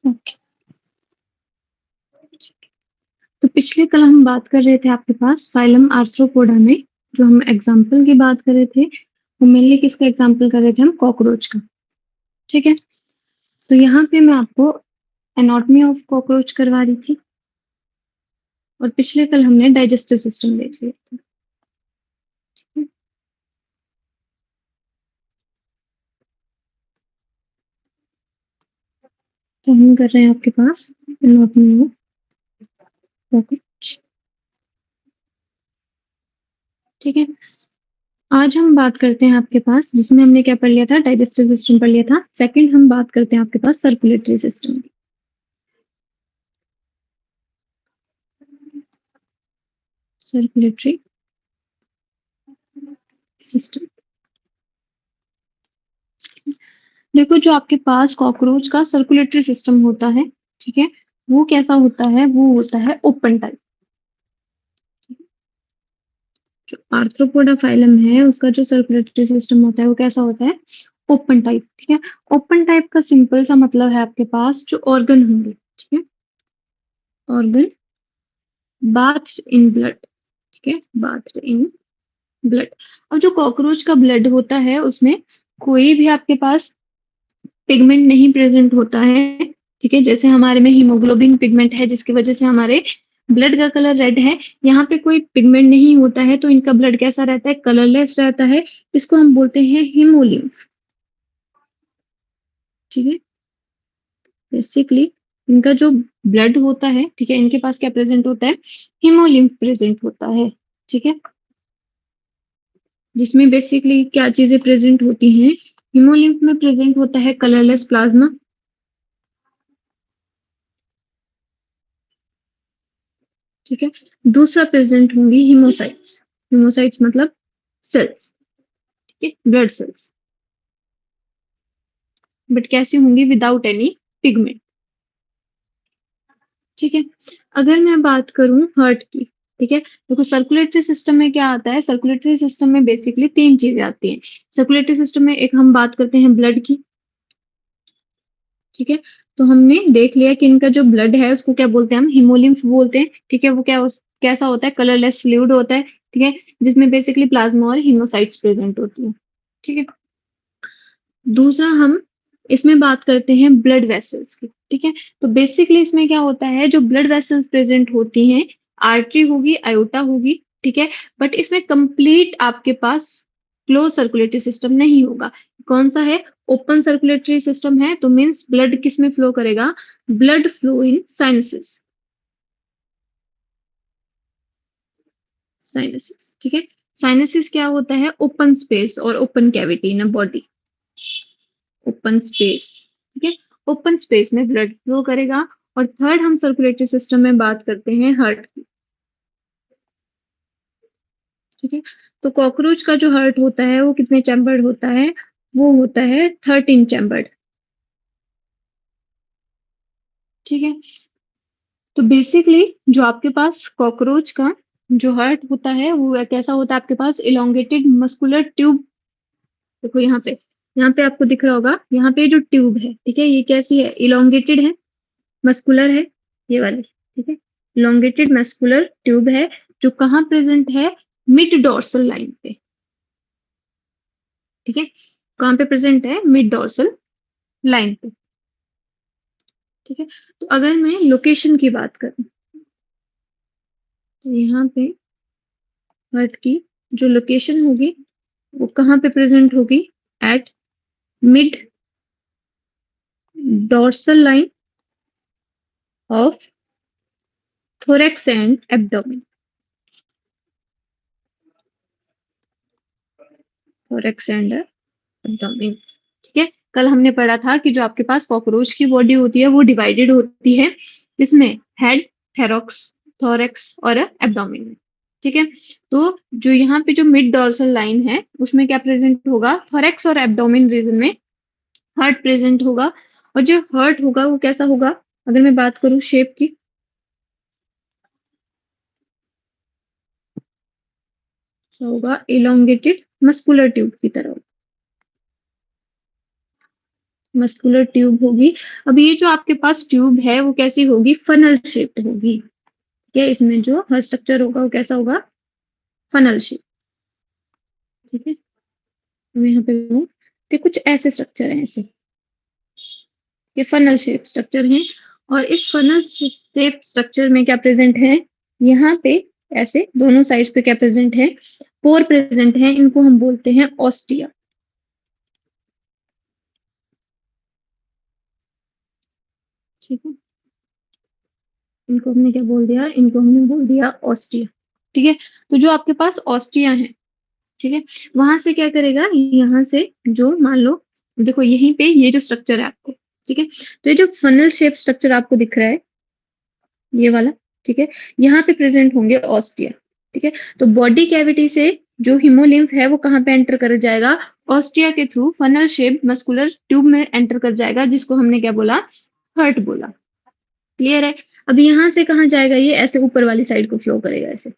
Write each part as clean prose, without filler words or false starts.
Okay. तो पिछले कल हम बात कर रहे थे आपके पास फाइलम आर्थ्रोपोडा में, जो हम एग्जाम्पल की बात कर रहे थे वो मेनली किसका एग्जाम्पल कर रहे थे हम, कॉकरोच का। ठीक है, तो यहाँ पे मैं आपको एनाटॉमी ऑफ कॉकरोच करवा रही थी और पिछले कल हमने डाइजेस्टिव सिस्टम देख लिया था। ठीक है? तो हम कर रहे हैं आपके पास एनाटॉमी ऑफ कॉकरोच। ठीक है, आज हम बात करते हैं आपके पास, जिसमें हमने क्या पढ़ लिया था, डाइजेस्टिव सिस्टम पढ़ लिया था। सेकंड हम बात करते हैं आपके पास सर्कुलेटरी सिस्टम की। सर्कुलेटरी सिस्टम, देखो जो आपके पास कॉकरोच का सर्कुलेटरी सिस्टम होता है, ठीक है, वो कैसा होता है, वो होता है ओपन टाइप। जो आर्थ्रोपोडा फाइलम है उसका जो सर्कुलेटरी सिस्टम होता है वो कैसा होता है, ओपन टाइप। ठीक है, ओपन टाइप का सिंपल सा मतलब है आपके पास जो ऑर्गन होंगे, ठीक है, ऑर्गन बाथ इन ब्लड। ठीक है, बाथ इन ब्लड। और जो कॉकरोच का ब्लड होता है उसमें कोई भी आपके पास पिगमेंट नहीं प्रेजेंट होता है। ठीक है, जैसे हमारे में हीमोग्लोबिन पिगमेंट है जिसकी वजह से हमारे ब्लड का कलर रेड है, यहाँ पे कोई पिगमेंट नहीं होता है तो इनका ब्लड कैसा रहता है, कलरलेस रहता है। इसको हम बोलते हैं हीमोलिम्फ। ठीक है, बेसिकली इनका जो ब्लड होता है, ठीक है, इनके पास क्या प्रेजेंट होता है, हीमोलिम्फ प्रेजेंट होता है। ठीक है, जिसमें बेसिकली क्या चीजें प्रेजेंट होती हैं, हीमोलिम्फ में प्रेजेंट होता है कलरलेस प्लाज्मा। ठीक है, दूसरा प्रेजेंट होंगी हीमोसाइट्स। हीमोसाइट्स मतलब सेल्स, ठीक है, ब्लड सेल्स, बट कैसी होंगी, विदाउट एनी पिगमेंट। ठीक है, अगर मैं बात करूं हार्ट की, ठीक है, देखो सर्कुलेटरी सिस्टम में क्या आता है, सर्कुलेटरी सिस्टम में बेसिकली तीन चीजें आती हैं। सर्कुलेटरी सिस्टम में एक हम बात करते हैं ब्लड की। ठीक है, तो हमने देख लिया कि इनका जो ब्लड है उसको क्या बोलते हैं, हम हीमोलिम्फ बोलते हैं। ठीक है, वो कैसा होता है, कलरलेस फ्लूइड होता है। ठीक है, जिसमें बेसिकली प्लाज्मा और हीमोसाइट्स प्रेजेंट होती है। ठीक है, दूसरा हम इसमें बात करते हैं ब्लड वेसल्स की। ठीक है, तो बेसिकली इसमें क्या होता है, जो ब्लड वेसल्स प्रेजेंट होती हैं, आर्टरी होगी, आयोटा होगी। ठीक है, बट इसमें कंप्लीट आपके पास क्लोज सर्कुलेटरी सिस्टम नहीं होगा। कौन सा है, ओपन सर्कुलेटरी सिस्टम है, तो मीन्स ब्लड किस में फ्लो करेगा, blood flow in sinuses. Sinuses, ठीक है, साइनसेस क्या होता है, ओपन स्पेस और open cavity in a body. Open space, ठीक है, ओपन स्पेस में ब्लड फ्लो करेगा। और थर्ड हम सर्कुलेटरी सिस्टम में बात करते हैं हार्ट की। ठीक है, तो कॉकरोच का जो हार्ट होता है वो कितने चैम्बर्ड होता है, वो होता है 13 चैम्बर्ड। ठीक है, तो बेसिकली जो आपके पास कॉकरोच का जो हार्ट होता है वो कैसा होता है, आपके पास इलोंगेटेड मस्कुलर ट्यूब। देखो यहाँ पे आपको दिख रहा होगा, यहाँ पे जो ट्यूब है, ठीक है, ये कैसी है, इलोंगेटेड है, मस्कुलर है, ये वाली। ठीक है, इलोंगेटेड मस्कुलर ट्यूब है, जो कहाँ प्रेजेंट है, मिड डॉर्सल लाइन पे। ठीक है, कहाँ पे प्रेजेंट है, मिड डॉर्सल लाइन पे। ठीक है, तो अगर मैं लोकेशन की बात करूं, तो यहाँ पे हार्ट की जो लोकेशन होगी वो कहाँ पे प्रेजेंट होगी, at mid dorsal line of thorax and abdomen. Thorax and abdomen. ठीक है, कल हमने पढ़ा था कि जो आपके पास कॉकरोच की बॉडी होती है वो डिवाइडेड होती है इसमें, हेड, थेरोक्स, थोरैक्स और एब्डोमेन में। ठीक है, तो जो यहाँ पे जो मिड डॉर्सल लाइन है उसमें क्या प्रेजेंट होगा, थोरैक्स और एब्डोमेन रीजन में हार्ट प्रेजेंट होगा। और जो हार्ट होगा वो कैसा होगा, अगर मैं बात करूं शेप की, तो होगा इलोंगेटेड मस्कुलर ट्यूब की तरह। मस्कुलर ट्यूब होगी। अब ये जो आपके पास ट्यूब है वो कैसी होगी, फनल शेप्ड होगी। ठीक है, इसमें जो हर स्ट्रक्चर होगा वो कैसा होगा, फनल शेप। ठीक है, यहाँ पे तो कुछ ऐसे स्ट्रक्चर है, ऐसे ये फनल शेप स्ट्रक्चर है। और इस फनल शेप स्ट्रक्चर में क्या प्रेजेंट है, यहाँ पे ऐसे दोनों साइड्स पे क्या प्रेजेंट है, पोर प्रेजेंट है। इनको हम बोलते हैं ऑस्टिया। ठीक है, इनको हमने क्या बोल दिया, इनको हमने बोल दिया ऑस्टिया। ठीक है, तो जो आपके पास ऑस्टिया है, ठीक है, वहां से क्या करेगा, यहाँ से जो मान लो, देखो यहीं पे ये जो स्ट्रक्चर है आपको, ठीक है, तो ये जो फनल शेप स्ट्रक्चर आपको दिख रहा है, ये वाला, ठीक है, यहाँ पे प्रेजेंट होंगे ऑस्टिया। ठीक है, तो बॉडी कैविटी से जो हिमोलिम्फ है वो कहाँ पे एंटर कर जाएगा, ऑस्टिया के through funnel shape muscular tube में एंटर कर जाएगा, जिसको हमने क्या बोला, हर्ट बोला। क्लियर है। अब यहाँ से कहाँ जाएगा, ये ऐसे ऊपर वाली साइड को फ्लो करेगा ऐसे।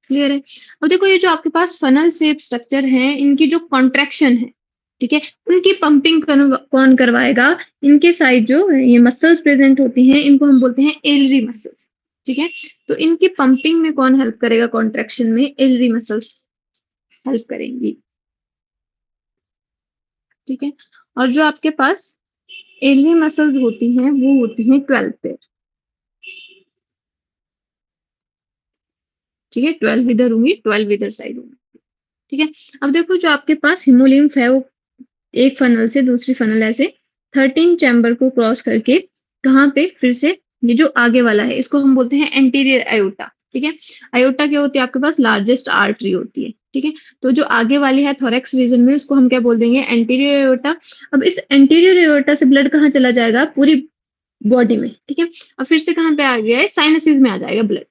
क्लियर है। अब देखो ये जो आपके पास फनल शेप स्ट्रक्चर है, इनकी जो कॉन्ट्रैक्शन है, ठीक है, उनकी पंपिंग कौन करवाएगा, इनके साइड जो ये मसल्स प्रेजेंट होती हैं, इनको हम बोलते हैं एलरी मसल्स। ठीक है, तो इनकी पंपिंग में कौन हेल्प करेगा, कॉन्ट्रैक्शन में एलरी मसल्स हेल्प करेंगी। ठीक है, और जो आपके पास एलरी मसल्स होती हैं वो होती हैं 12 पेयर। ठीक है, 12 इधर होंगी, 12 इधर साइड होंगी। ठीक है, अब देखो जो आपके पास हिमोलिम्फ है वो एक फनल से दूसरी फनल ऐसे 13 चैम्बर को क्रॉस करके कहाँ पे, फिर से ये जो आगे वाला है इसको हम बोलते हैं एंटीरियर आयोटा। ठीक है, आयोटा क्या होती है, आपके पास लार्जेस्ट आर्टरी होती है। ठीक है, तो जो आगे वाली है थोरेक्स रीजन में, उसको हम क्या बोल देंगे, एंटीरियर आयोटा। अब इस एंटीरियर आयोटा से ब्लड कहाँ चला जाएगा, पूरी बॉडी में। ठीक है, और फिर से कहाँ पे आ गया है, साइनसिस में आ जाएगा ब्लड।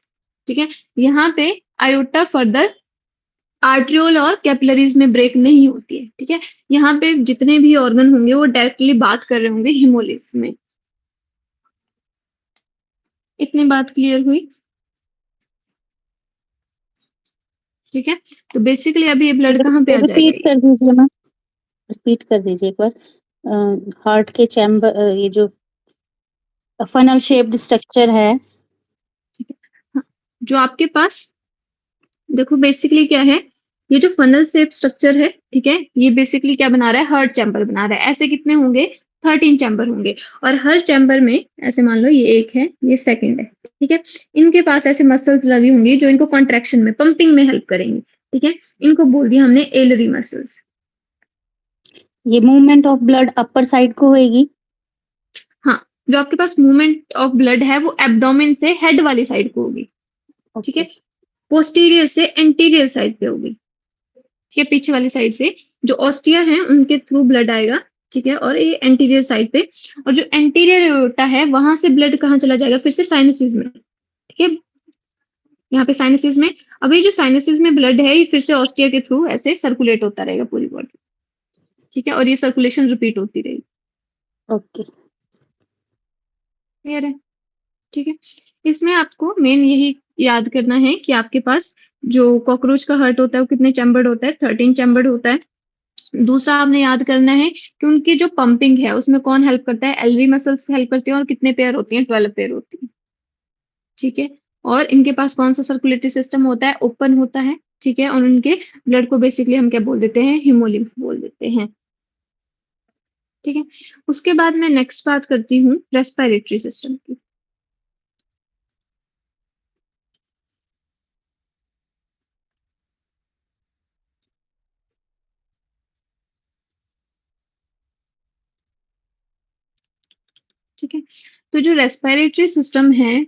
ठीक है, यहाँ पे आयोटा फर्दर आर्ट्रियोल और कैपिलरीज में ब्रेक नहीं होती है। ठीक है, यहाँ पे जितने भी ऑर्गन होंगे वो डायरेक्टली बात कर रहे होंगे हिमोलिम्फ में। इतनी बात क्लियर हुई। ठीक है, तो बेसिकली अभी ये ब्लड कहाँ पे आ जाएगा, रिपीट कर दीजिए मैम, रिपीट कर दीजिए एक बार। हार्ट के चैम्बर, ये जो फनल शेप्ड स्ट्रक्चर है, ठीक है, हाँ, जो आपके पास देखो बेसिकली क्या है, ये जो फनल शेप स्ट्रक्चर है, ठीक है, ये बेसिकली क्या बना रहा है, हर्ट चैम्बर बना रहा है। ऐसे कितने होंगे, 13 चैम्बर होंगे। और हर चैम्बर में ऐसे मान लो ये एक है, ये सेकंड है। ठीक है, इनके पास ऐसे मसल्स लगी होंगी जो इनको कॉन्ट्रैक्शन में, पंपिंग में हेल्प करेंगी। ठीक है, इनको बोल दिया हमने एलरी मसल्स। ये movement of blood upper side को होएगी। हाँ, जो आपके पास मूवमेंट ऑफ ब्लड है वो एब्डोमेन से हेड वाली साइड को होगी। ठीक है, ओके, पोस्टीरियर से एंटीरियर साइड पे होगी। ठीक है, पीछे वाली साइड से जो ऑस्टिया है उनके थ्रू ब्लड आएगा। ठीक है, और ये एंटीरियर साइड पे, और जो एंटीरियर एओर्टा है वहां से ब्लड कहाँ चला जाएगा, फिर से साइनसिस में। ठीक है, यहाँ पे साइनसिस में। अब ये जो साइनसिस में ब्लड है ये फिर से ऑस्टिया के थ्रू ऐसे सर्कुलेट होता रहेगा पूरी बॉडी। ठीक है, और ये सर्कुलेशन रिपीट होती रहेगी। ओके। क्लियर है। ठीक है, इसमें आपको मेन यही याद करना है कि आपके पास जो कॉकरोच का हर्ट होता है वो कितने चैम्बर्ड होता है, 13 चैम्बर्ड होता है। दूसरा आपने याद करना है कि उनकी जो पंपिंग है उसमें कौन हेल्प करता है, एलवी मसल्स हेल्प करती हैं, और कितने पेयर होती हैं, 12 पेयर होती हैं। ठीक है, और इनके पास कौन सा सर्कुलेटरी सिस्टम होता है, ओपन होता है। ठीक है, और उनके ब्लड को बेसिकली हम क्या बोल देते हैं, हिमोलिम्फ बोल देते हैं। ठीक है, उसके बाद मैं नेक्स्ट बात करती हूँ रेस्पिरेटरी सिस्टम की। ठीक है, तो जो रेस्पिरेटरी सिस्टम है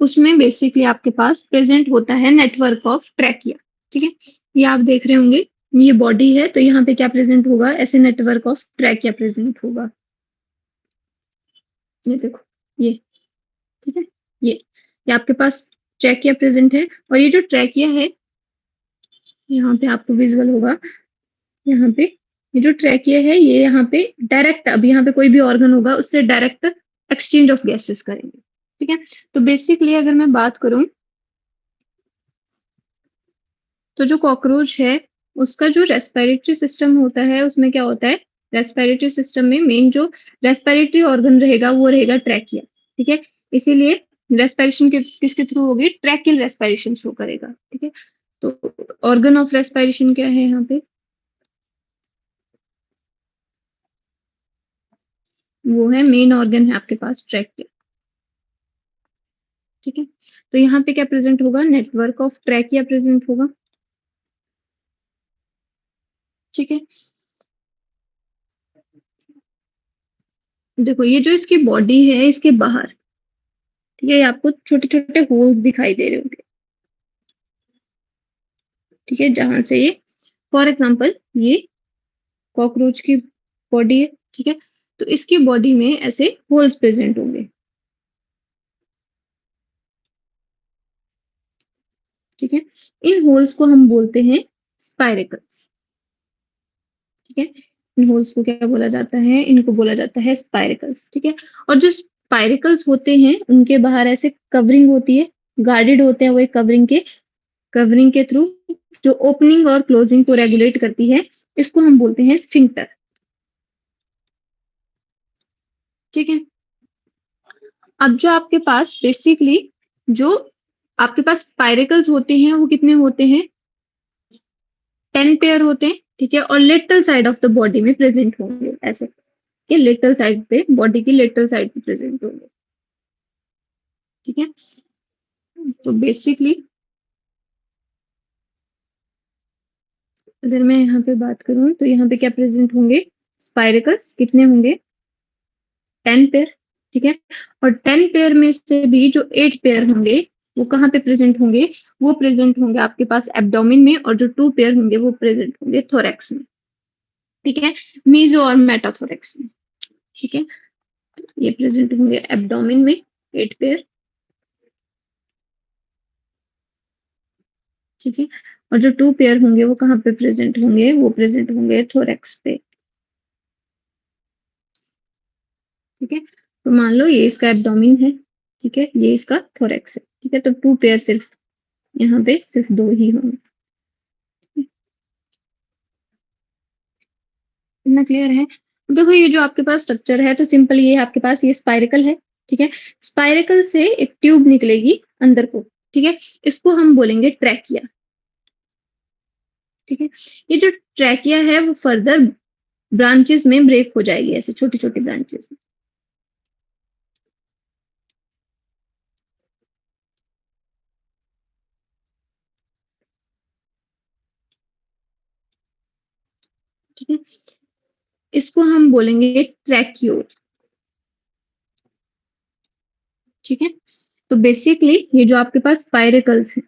उसमें बेसिकली आपके पास प्रेजेंट होता है नेटवर्क ऑफ ट्रैकिया। ठीक है, ये आप देख रहे होंगे, ये बॉडी है तो यहाँ पे क्या प्रेजेंट होगा, ऐसे नेटवर्क ऑफ ट्रैकिया प्रेजेंट होगा। ये देखो, ये, ठीक है, ये आपके पास ट्रैकिया प्रेजेंट है। और ये जो ट्रैकिया है, यहाँ पे आपको विजुअल होगा, यहाँ पे ये जो ट्रैकिया है ये यहाँ पे डायरेक्ट, अब यहाँ पे कोई भी ऑर्गन होगा उससे डायरेक्ट एक्सचेंज ऑफ गैसेस करेंगे। ठीक है, तो बेसिकली अगर मैं बात करूं तो जो कॉकरोच है उसका जो रेस्पिरेटरी सिस्टम होता है उसमें क्या होता है, रेस्पिरेटरी सिस्टम में मेन जो रेस्पिरेटरी ऑर्गन रहेगा वो रहेगा ट्रैकिया, ठीक है। इसीलिए रेस्पिरेशन किसके थ्रू होगी, ट्रैकियल रेस्पिरेशन शो करेगा, ठीक है। तो ऑर्गन ऑफ रेस्पिरेशन क्या है यहाँ पे, वो है मेन ऑर्गन है आपके पास ट्रैकिया, ठीक है। तो यहाँ पे क्या प्रेजेंट होगा, नेटवर्क ऑफ ट्रैकिया प्रेजेंट होगा, ठीक है। देखो ये जो इसकी बॉडी है इसके बाहर, ठीक है, ये आपको छोटे छोटे होल्स दिखाई दे रहे होंगे, ठीक है, जहां से ये, फॉर एग्जाम्पल ये कॉकरोच की बॉडी है, ठीक है। तो इसकी बॉडी में ऐसे होल्स प्रेजेंट होंगे, ठीक है। इन होल्स को हम बोलते हैं स्पाइरेकल्स, ठीक है। इन होल्स को क्या बोला जाता है, इनको बोला जाता है स्पाइरेकल्स, ठीक है। और जो स्पाइरेकल्स होते हैं उनके बाहर ऐसे कवरिंग होती है, गार्डेड होते हैं वो एक कवरिंग के थ्रू जो ओपनिंग और क्लोजिंग को रेगुलेट करती है, इसको हम बोलते हैं स्फिंक्टर, ठीक है। अब जो आपके पास बेसिकली जो आपके पास स्पाइरेकल्स होते हैं वो कितने होते हैं, 10 पेयर होते हैं, ठीक है। और lateral side of the body में प्रेजेंट होंगे ऐसे, ये लेटरल साइड पे, बॉडी की लेटरल साइड पे प्रेजेंट होंगे, ठीक है। तो बेसिकली अगर मैं यहाँ पे बात करूं तो यहाँ पे क्या प्रेजेंट होंगे, स्पाइरेकल्स कितने होंगे, 10 पेयर, ठीक है। और 10 पेयर में से भी जो 8 पेयर होंगे वो कहाँ पे प्रेजेंट होंगे, वो प्रेजेंट होंगे आपके पास एब्डोमिन में, और जो 2 पेयर होंगे वो प्रेजेंट होंगे थोरैक्स में, ठीक है, मीजो और मेटाथोरैक्स में, ठीक है। ये प्रेजेंट होंगे एब्डोमिन में 8 पेयर, ठीक है। और जो 2 पेयर होंगे वो कहाँ पे प्रेजेंट होंगे, वो प्रेजेंट होंगे थोरैक्स पे, ठीक है। तो मान लो ये इसका एब्डोमिन है, ठीक है, ये इसका थोरैक्स है, ठीक है। तो 2 पेयर सिर्फ यहाँ पे सिर्फ 2 ही होंगे, इतना क्लियर है। देखो ये जो आपके पास स्ट्रक्चर है तो सिंपल ये है, आपके पास ये स्पाइरेकल है, ठीक है। स्पाइरेकल से एक ट्यूब निकलेगी अंदर को, ठीक है, इसको हम बोलेंगे ट्रैकिया, ठीक है। ये जो ट्रैकिया है वो फर्दर ब्रांचेस में ब्रेक हो जाएगी, ऐसे छोटी छोटी ब्रांचेस में, ठीक है। इसको हम बोलेंगे ट्रैक्यूल, ठीक है। तो बेसिकली ये जो आपके पास स्पाइरेकल्स है,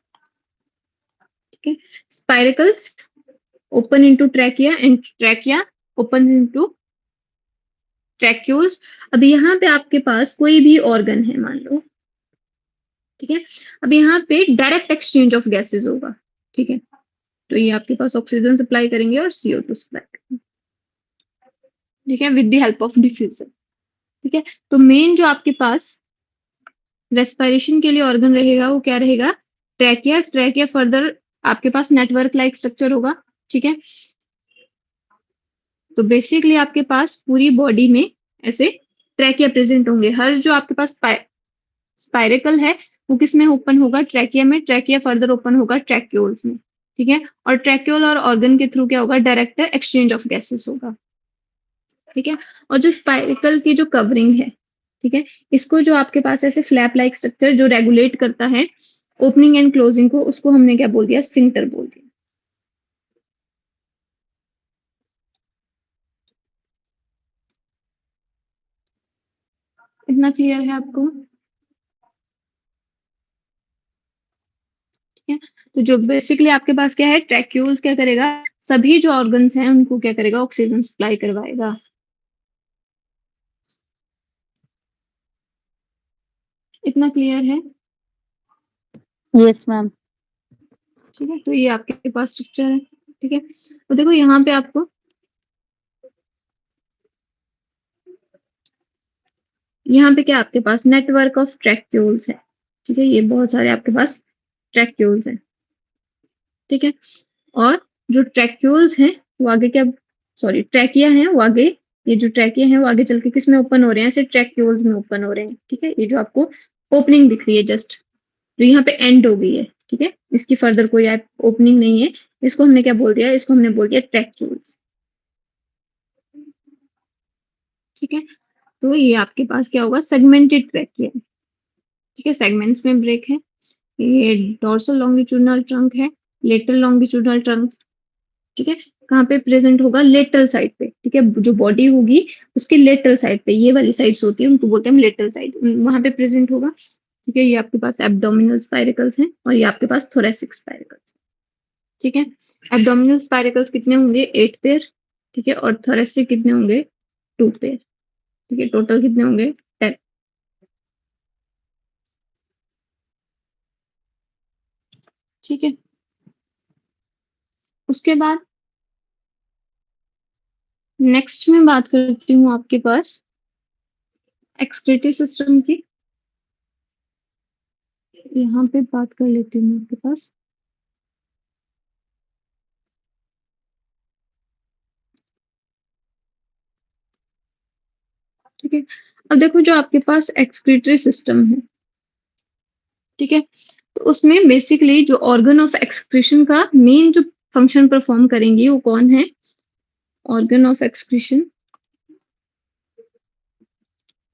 ठीक है, spiracles open into trachea and trachea open into tracheoles. अब यहाँ पे आपके पास कोई भी ऑर्गन है मान लो, ठीक है। अब यहाँ पे डायरेक्ट एक्सचेंज ऑफ गैसेस होगा, ठीक है। तो ये आपके पास ऑक्सीजन सप्लाई करेंगे और CO2 सप्लाई करेंगे, ठीक है, with the help of diffusion, ठीक है। तो मेन जो आपके पास रेस्पिरेशन के लिए ऑर्गन रहेगा वो क्या रहेगा, ट्रैकिया। ट्रैकिया फर्दर आपके पास नेटवर्क लाइक स्ट्रक्चर होगा, ठीक है। तो बेसिकली आपके पास पूरी बॉडी में ऐसे ट्रैकिया प्रेजेंट होंगे, हर जो आपके पास स्पाइरेकल है वो किस में ओपन होगा, ट्रैकिया में। ट्रैकिया फर्दर ओपन होगा ट्रैक्यूल्स में, ठीक है। और ट्रैक्यूल और ऑर्गन के थ्रू क्या होगा, डायरेक्ट एक्सचेंज ऑफ गैसेस होगा, ठीक है। और जो स्पाइरेकल की जो कवरिंग है, ठीक है, इसको जो आपके पास ऐसे फ्लैप लाइक स्ट्रक्चर जो रेगुलेट करता है ओपनिंग एंड क्लोजिंग को, उसको हमने क्या बोल दिया, स्फिंक्टर बोल दिया, इतना क्लियर है आपको, ठीक है। तो जो बेसिकली आपके पास क्या है, ट्रैक्यूल्स क्या करेगा, सभी जो ऑर्गन्स हैं उनको क्या करेगा, ऑक्सीजन सप्लाई करवाएगा, इतना क्लियर है, यस मैम। ठीक है। तो ये आपके पास स्ट्रक्चर है, ठीक है। तो देखो यहाँ पे आपको, यहाँ पे क्या आपके पास नेटवर्क ऑफ ट्रैक्यूल्स है, ठीक है, ये बहुत सारे आपके पास ट्रैक्यूल्स हैं, ठीक है। और जो ट्रैक्यूल्स हैं वो आगे क्या, सॉरी ट्रैकिया है वो आगे, ये जो ट्रैकिया है वो आगे चल के किस में ओपन हो रहे हैं, ऐसे ट्रैक्यूल्स में ओपन हो रहे हैं। ठीक है, ये जो आपको ओपनिंग दिख रही है जस्ट, तो यहाँ पे एंड हो गई है। ठीक है, इसकी फर्दर कोई ओपनिंग नहीं है। इसको हमने क्या बोल दिया, इसको हमने बोल दिया ट्रैक्यूल्स। ठीक है, तो ये आपके पास क्या होगा, सेगमेंटेड ट्रैकिया। ठीक है, सेगमेंट्स में ब्रेक है। ये डोर्सल लॉन्गिट्यूडनल ट्रंक है, लेटरल लॉन्गिट्यूडनल ट्रंक। ठीक है, कहाँ पे प्रेजेंट होगा, लेटरल साइड पे। ठीक है, जो बॉडी होगी उसके लेटरल साइड पे, ये वाली साइड्स होती है उनको बोलते हैं लेटरल साइड, वहां पे प्रेजेंट होगा। ठीक है, ये आपके पास एब्डोमिनल स्पाइरिकल्स हैं और ये आपके पास थोरेसिक स्पाइरिकल्स। ठीक है, एब्डोमिनल स्पाइरिकल्स कितने होंगे, 8 पेयर। ठीक है, और थोरेसिक कितने होंगे, 2 पेयर। ठीक है, टोटल कितने होंगे, 10। ठीक है, उसके बाद नेक्स्ट में बात करती हूँ आपके पास एक्सक्रीटरी सिस्टम की। यहाँ पे बात कर लेती हूँ आपके पास। ठीक है, अब देखो जो आपके पास एक्सक्रीटरी सिस्टम है, ठीक है, तो उसमें बेसिकली जो ऑर्गन ऑफ एक्सक्रीशन का मेन जो फंक्शन परफॉर्म करेंगे वो कौन है, organ of excretion,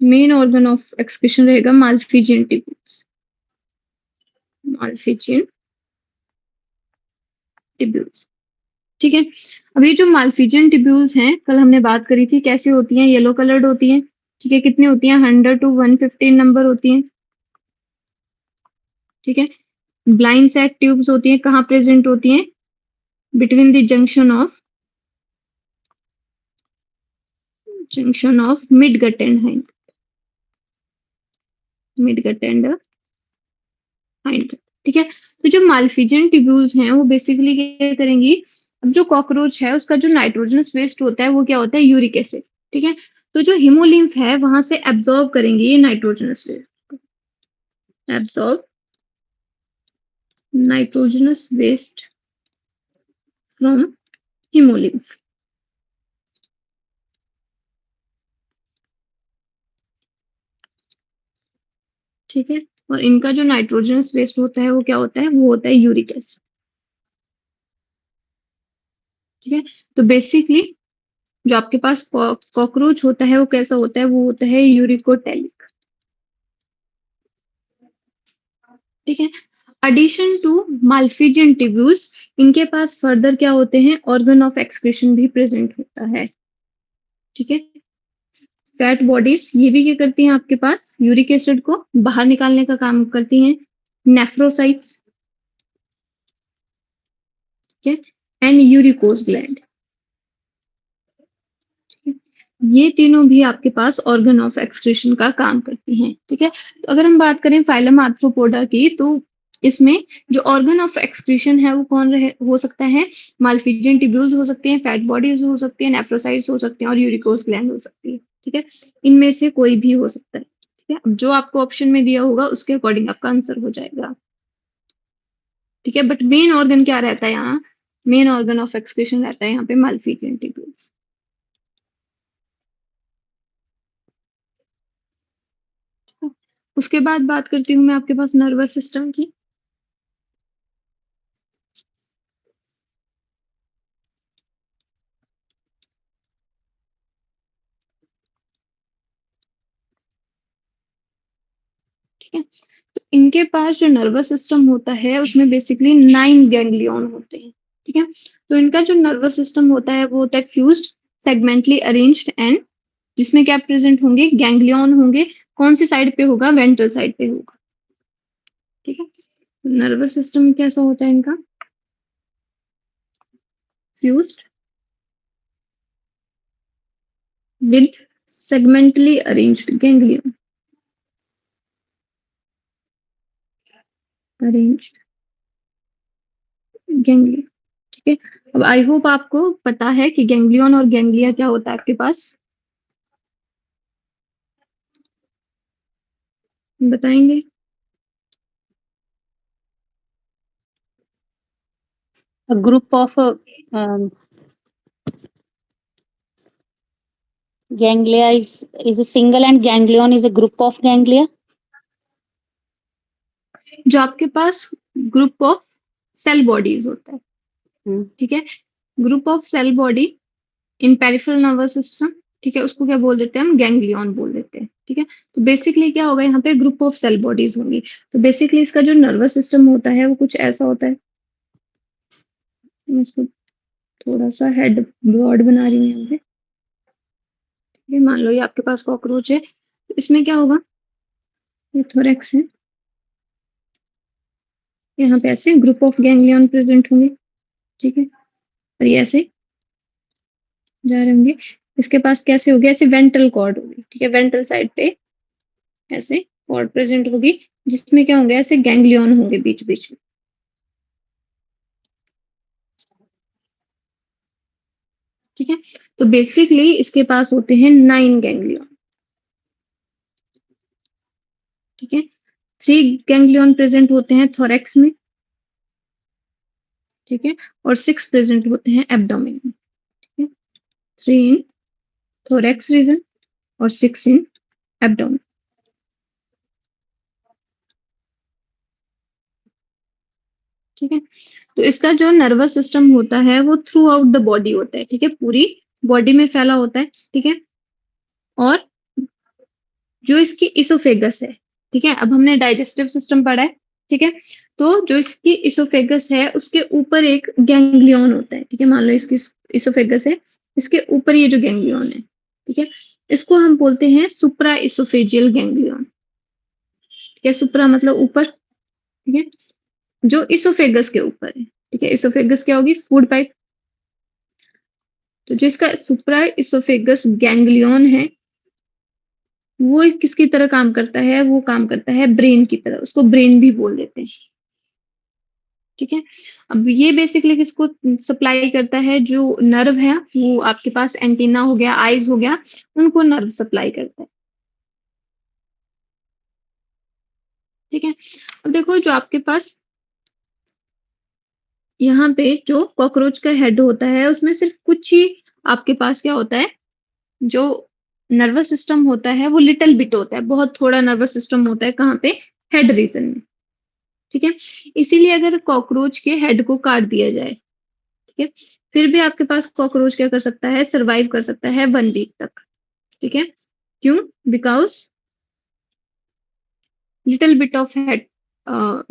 main organ of excretion रहेगा मालफिजियन टिब्यूल्स। Malpighian tubules. ठीक है, अब ये जो मालफिजियन टिब्यूल्स हैं, कल हमने बात करी थी कैसी होती हैं, येलो कलर्ड होती हैं। ठीक है, कितनी होती हैं, 100 to 115 नंबर होती हैं। ठीक है, ब्लाइंड सैक ट्यूब्स होती हैं, कहाँ प्रेजेंट होती हैं, between the junction of mid gut and hind, mid gut and hind gut. ठीक है, तो जो मालफिजियन ट्यूब्यूल्स हैं वो बेसिकली क्या करेंगी, अब जो कॉकरोच है उसका जो नाइट्रोजनस वेस्ट होता है वो क्या होता है, यूरिक एसिड। ठीक है, तो जो हिमोलिम्फ है वहां से एब्जॉर्ब करेंगे ये nitrogenous waste, absorb nitrogenous waste from haemolymph. ठीक है, और इनका जो नाइट्रोजनस वेस्ट होता है वो क्या होता है, वो होता है यूरिक एसिड। ठीक है, तो बेसिकली जो आपके पास कॉकरोच होता है वो कैसा होता है, वो होता है यूरिकोटेलिक। ठीक है, एडिशन टू मालफिजियन टिब्यूल्स, इनके पास फर्दर क्या होते हैं, ऑर्गन ऑफ एक्सक्रीशन भी प्रेजेंट होता है। ठीक है, फैट बॉडीज ये भी क्या करती हैं, आपके पास यूरिक एसिड को बाहर निकालने का काम करती हैं, नेफ्रोसाइट्स। ठीक है, एंड यूरिकोस ग्लैंड। ये तीनों भी आपके पास ऑर्गन ऑफ एक्सक्रीशन का काम करती हैं। ठीक है, तो अगर हम बात करें फाइलम आर्थ्रोपोडा की, तो इसमें जो ऑर्गन ऑफ एक्सक्रीशन है वो कौन रहे, हो सकता है, मालफिजियन टिब्यूल्स हो सकते हैं, फैट बॉडीज हो सकती है, नेफ्रोसाइट्स हो सकते हैं और यूरिकोस ग्लैंड हो सकती है। ठीक है, इनमें से कोई भी हो सकता है। ठीक है, अब जो आपको ऑप्शन में दिया होगा उसके अकॉर्डिंग आपका आंसर हो जाएगा। ठीक है, बट मेन ऑर्गन क्या रहता है यहाँ, मेन ऑर्गन ऑफ एक्सक्रीशन रहता है यहाँ पे मालफिजियन टिब्यूल्स। उसके बाद बात करती हूँ मैं आपके पास नर्वस सिस्टम की। ठीक है, तो इनके पास जो नर्वस सिस्टम होता है उसमें बेसिकली 9 गैंग्लियन होते हैं। ठीक है, तो इनका जो नर्वस सिस्टम होता है वो होता है फ्यूज्ड, सेगमेंटली अरेंज्ड एंड, जिसमें क्या प्रेजेंट होंगे, गैंग्लियन होंगे। कौन सी साइड पे होगा, वेंट्रल साइड पे होगा। ठीक है, नर्वस सिस्टम कैसा होता है इनका, fused with segmentally arranged ganglion, arranged ganglion. ठीक है, अब आई होप आपको पता है कि गैंग्लियन और गैंग्लिया क्या होता है आपके पास, बताएंगे। A group of ganglia is a single and ganglion is a group of ganglia. जो आपके पास ग्रुप ऑफ सेल बॉडीज होता है, ठीक है, group of cell body in peripheral nervous system, ठीक है, उसको क्या बोल देते हैं हम, गैंग्लियन बोल देते हैं, ठीक है। तो बेसिकली क्या होगा, यहाँ पे ग्रुप ऑफ सेल बॉडीज होंगी। तो बेसिकली इसका जो नर्वस सिस्टम होता है वो कुछ ऐसा होता है। मैं इसको थोड़ा सा हेड ब्रॉड बना रही हूँ यहाँ पे, ठीक है। मान लो ये आपके पास कॉकरोच है, तो इसमें क्या होगा, ये थोरैक्स है, यहाँ पे ऐसे ग्रुप ऑफ गैंग्लियन प्रेजेंट होंगे, ठीक है, और ये ऐसे जा रहे होंगे। इसके पास कैसे होगी, ऐसे वेंट्रल कॉर्ड होगी, ठीक है, वेंट्रल साइड पे ऐसे कॉर्ड प्रेजेंट होगी, जिसमें क्या होंगे, ऐसे गैंग्लियन होंगे बीच बीच में, ठीक है। तो बेसिकली इसके पास होते हैं 9 गैंग्लियन, ठीक है। 3 गैंग्लियन प्रेजेंट होते हैं थोरैक्स में, ठीक है, और 6 प्रेजेंट होते हैं एब्डोमेन में, ठीक है। 3 इन थोरैक्स रीजन और 6 इन एब्डोमेन, ठीक है। तो इसका जो नर्वस सिस्टम होता है वो थ्रू आउट द बॉडी होता है, ठीक है, पूरी बॉडी में फैला होता है, ठीक है। और जो इसकी इसोफेगस है, ठीक है, अब हमने डाइजेस्टिव सिस्टम पढ़ा है, ठीक है। तो जो इसकी इसोफेगस है उसके ऊपर एक गैंग्लियन होता है, ठीक है, मान लो इसकी इसोफेगस है, इसके ऊपर ये जो गैंग्लियन है, ठीक है, इसको हम बोलते हैं सुप्रा इसोफेजियल गैंग्लियन, ठीक है। सुप्रा मतलब ऊपर, ठीक है, जो इसोफेगस के ऊपर है, ठीक है। इसोफेगस क्या होगी, फूड पाइप। तो जो इसका सुप्रा इसोफेगस गैंग्लियन है वो किसकी तरह काम करता है, वो काम करता है ब्रेन की तरह, उसको ब्रेन भी बोल देते हैं, ठीक है। अब ये बेसिकली किसको सप्लाई करता है, जो नर्व है वो आपके पास एंटीना हो गया, आईज हो गया, उनको नर्व सप्लाई करता है, ठीक है। अब देखो जो आपके पास यहाँ पे जो कॉकरोच का हेड होता है उसमें सिर्फ कुछ ही आपके पास क्या होता है, जो नर्वस सिस्टम होता है वो लिटिल बिट होता है, बहुत थोड़ा नर्वस सिस्टम होता है, कहाँ पे, हेड रीजन में, ठीक है। इसीलिए अगर कॉकरोच के हेड को काट दिया जाए, ठीक है, फिर भी आपके पास कॉकरोच क्या कर सकता है, सरवाइव कर सकता है 1 वीक तक, ठीक है। क्यों, because little bit of head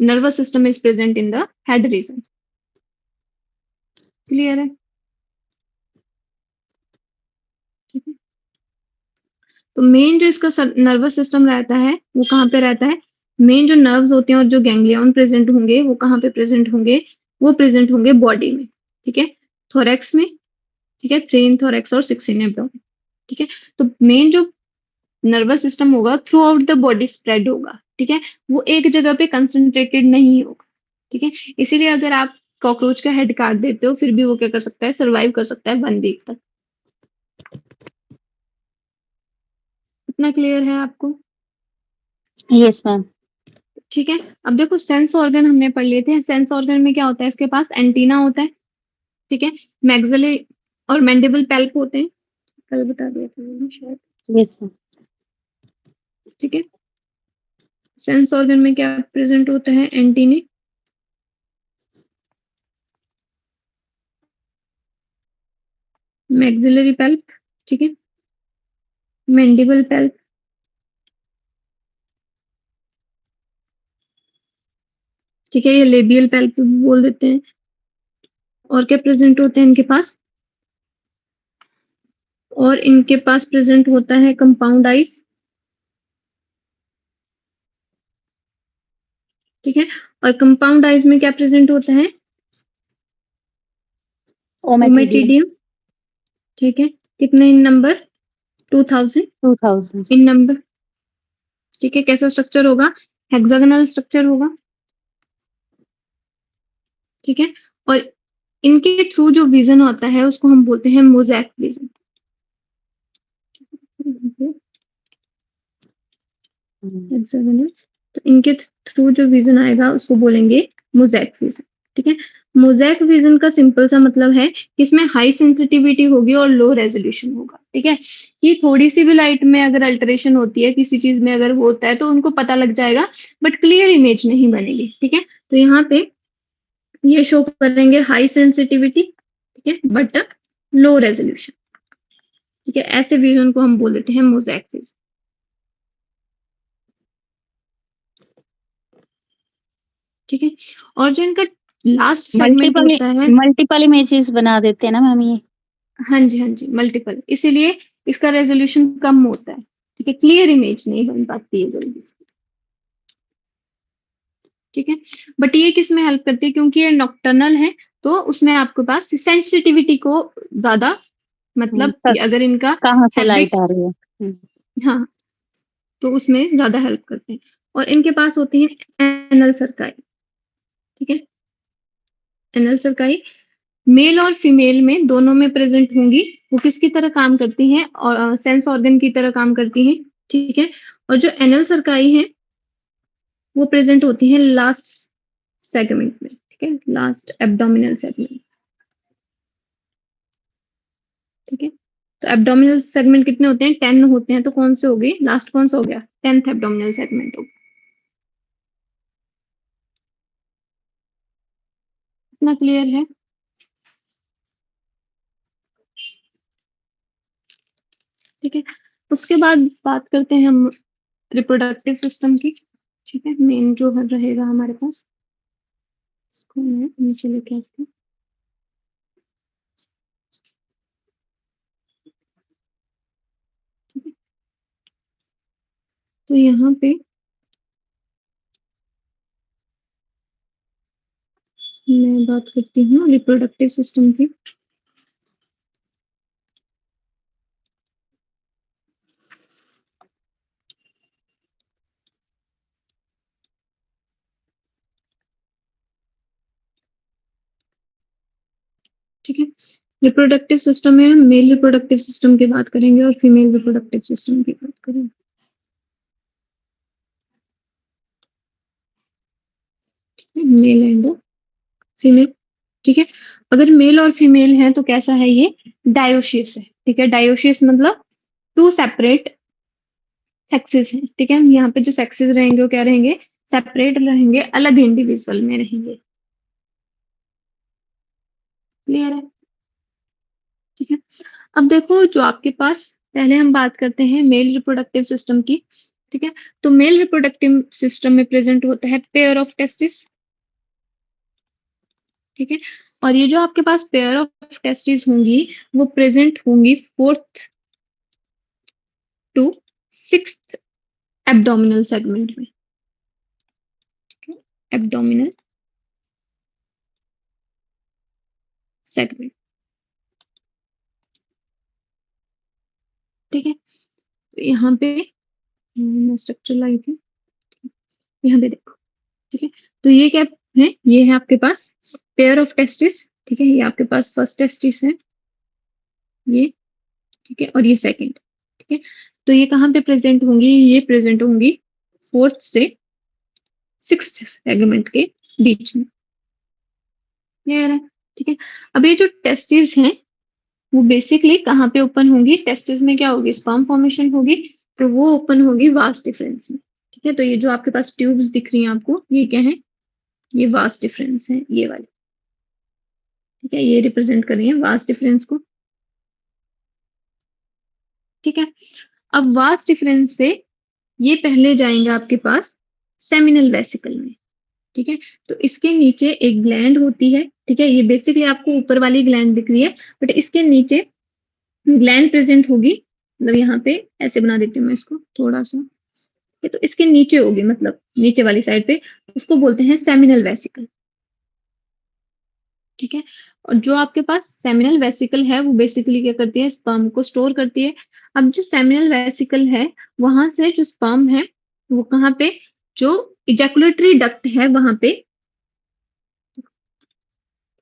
nervous system is present in the head region. Clear है, ठीक है। तो मेन जो इसका नर्वस सिस्टम रहता है वो कहाँ पे रहता है, मेन जो नर्व्स होते हैं और जो गैंग्लियन प्रेजेंट होंगे वो कहाँ पे प्रेजेंट होंगे, वो प्रेजेंट होंगे बॉडी में, ठीक है, थोरैक्स में, ठीक है, 3 इन थोरैक्स और 6 इन एब्डोमेन, ठीक है। तो मेन जो नर्वस सिस्टम होगा through out the body spread होगा, ठीक है, वो एक जगह पे कंसंट्रेटेड नहीं होगा, ठीक है। इसीलिए अगर आप कॉकरोच का हेड काट देते हो फिर भी वो क्या कर सकता है, सरवाइव कर सकता है 1 वीक तक। इतना क्लियर है आपको, Yes, मैम। ठीक है। अब देखो सेंस ऑर्गन हमने पढ़ लिए थे, सेंस ऑर्गन में क्या होता है, इसके पास एंटीना होता है, ठीक है, मैग्जिलरी और मैंडिबल पैल्प होते हैं, कल बता दिया था मैंने शायद, Yes, मैम। ठीक है। सेंस ऑर्गन में क्या प्रेजेंट होता है, एंटीने, मैग्जिलरी पैल्प, ठीक है, मैंडिबल पैल्प, ठीक है, ये लेबियल पैल्प भी बोल देते हैं। और क्या प्रेजेंट होते हैं इनके पास, और इनके पास प्रेजेंट होता है कंपाउंड आइज, ठीक है। और कंपाउंड आइज में क्या प्रेजेंट होता है, Ommatidium। ओमेटिडियम, ठीक है, कितने इन नंबर, 2000 2000। इन नंबर, ठीक है। कैसा स्ट्रक्चर होगा, हेक्सागोनल स्ट्रक्चर होगा, ठीक है। और इनके थ्रू जो विजन होता है उसको हम बोलते हैं मोज़ैक विजन, हेक्सागोनल। तो इनके थ्रू जो विजन आएगा उसको बोलेंगे मोज़ैक विजन, ठीक है। मोज़ेक विज़न का सिंपल सा मतलब है कि इसमें हाई सेंसिटिविटी होगी और लो रेज़ोल्यूशन होगा, ठीक है? कि थोड़ी-सी भी लाइट में अगर अल्टरेशन होती है, किसी चीज़ में अगर वो होता है तो उनको पता लग जाएगा, बट क्लियर इमेज नहीं बनेगी, ठीक है? तो यहाँ पे ये शो करेंगे हाई सेंसिटिविटी, ठीक है? बट लो रेज़ोल्यूशन, ठीक है? ऐसे विज़न को हम बोल देते हैं मोज़ेक विज़न। ठीक है? और जो इनका लास्ट सेगमेंट मल्टीपल होता है, मल्टीपल इमेजेस बना देते हैं ना मैम ये? हाँ जी, हाँ जी, मल्टीपल, इसीलिए इसका रेज़ोल्यूशन कम होता है, ठीक है? क्लियर इमेज नहीं बन पाती है जल्दी से, ठीक है? बट ये किसमें हेल्प करती है, क्योंकि ये नॉकटर्नल है, तो उसमें आपके पास सेंसिटिविटी को ज़्यादा, मतलब क अगर इनका कहाँ से लाइट आ हैबिट्स, रही है? हाँ, तो उसमें ज़्यादा हेल्प करते हैं। और इनके पास होती है एनल सर्काई, ठीक है? एनल सर्काई मेल और फीमेल में दोनों में प्रेजेंट होंगी। वो किसकी तरह काम करती हैं, और सेंस ऑर्गन की तरह काम करती हैं, ठीक है? और जो एनल सर्काई है वो प्रेजेंट होती है लास्ट सेगमेंट में, ठीक है? लास्ट एब्डोमिनल सेगमेंट, ठीक है? तो एब्डोमिनल सेगमेंट कितने होते हैं? 10 होते हैं, तो कौन से हो गए? लास्ट कौन सा हो गया? 10th एब्डोमिनल सेगमेंट हो गया। इतना क्लियर है? ठीक है। उसके बाद बात करते हैं हम रिप्रोडक्टिव सिस्टम की, ठीक है? मेन जो है रहेगा हमारे पास, इसको मैं नीचे लेके आती हूँ, ठीक है? तो यहाँ पे मैं बात करती हूँ रिप्रोडक्टिव सिस्टम की, ठीक है? रिप्रोडक्टिव सिस्टम में मेल रिप्रोडक्टिव सिस्टम की बात करेंगे और फीमेल रिप्रोडक्टिव सिस्टम की बात करेंगे, मेल एंड फीमेल, ठीक है? अगर मेल और फीमेल है तो कैसा है ये? डायोशियस है, ठीक है? डायोशियस मतलब टू सेपरेट सेक्सेस हैं, ठीक है? यहाँ पे जो सेक्सेस रहेंगे वो क्या रहेंगे? सेपरेट रहेंगे, अलग इंडिविजुअल में रहेंगे, क्लियर है? ठीक है। अब देखो, जो आपके पास, पहले हम बात करते हैं मेल रिप्रोडक्टिव सिस्टम की, ठीक है? तो मेल रिप्रोडक्टिव सिस्टम में प्रेजेंट होता है पेयर ऑफ टेस्टिस, ठीक है? और ये जो आपके पास पेयर ऑफ टेस्टिस होंगी, वो प्रेजेंट होंगी 4th to 6th abdominal segment में, ठीक है? एब्डोमिनल सेगमेंट, ठीक है? तो यहाँ पे मैं स्ट्रक्चर लाई थी, यहाँ पे देखो, ठीक है? तो ये क्या है? ये है आपके पास पेयर ऑफ टेस्टिस, ठीक है? ये आपके पास फर्स्ट टेस्टिस है, ये, ठीक है? और ये सेकंड, ठीक है? तो ये कहाँ पे प्रेजेंट होंगी? ये प्रेजेंट होंगी 4th से 6th सेगमेंट के बीच में, क्लियर है? ठीक है? अब ये जो टेस्टिस हैं, वो बेसिकली कहाँ पे ओपन होंगी? टेस्टिस में क्या होगी? स्पर्म फॉर्मेशन होगी, तो वो ओपन होगी वास्ट डिफरेंस में, ठीक है? तो ये जो आपके पास ट्यूब्स दिख रही हैं आपको, ये क्या है? ये वास्ट डिफरेंस है, ये वाली, ठीक है? ये रिप्रेजेंट कर रही है वास्ट डिफरेंस को, ठीक है? अब वास्ट डिफरेंस से ये पहले जाएंगे आपके पास सेमिनल वेसिकल में, ठीक है? तो इसके नीचे एक ग्लैंड होती है, ठीक है? ये बेसिकली आपको ऊपर वाली ग्लैंड दिख रही है, बट इसके नीचे ग्लैंड प्रेजेंट होगी, मतलब यहाँ पे ऐसे बना देती हूँ मैं इसको थोड़ा सा, ठीक है? तो इसके नीचे होगी, मतलब नीचे वाली साइड पे, उसको बोलते हैं सेमिनल वेसिकल, ठीक है? और जो आपके पास सेमिनल वेसिकल है, वो बेसिकली क्या करती है? स्पर्म को स्टोर करती है। अब जो सेमिनल वेसिकल है, वहां से जो स्पर्म है, वो कहाँ पे, जो इजैकुलेटरी डक्ट है वहां पे,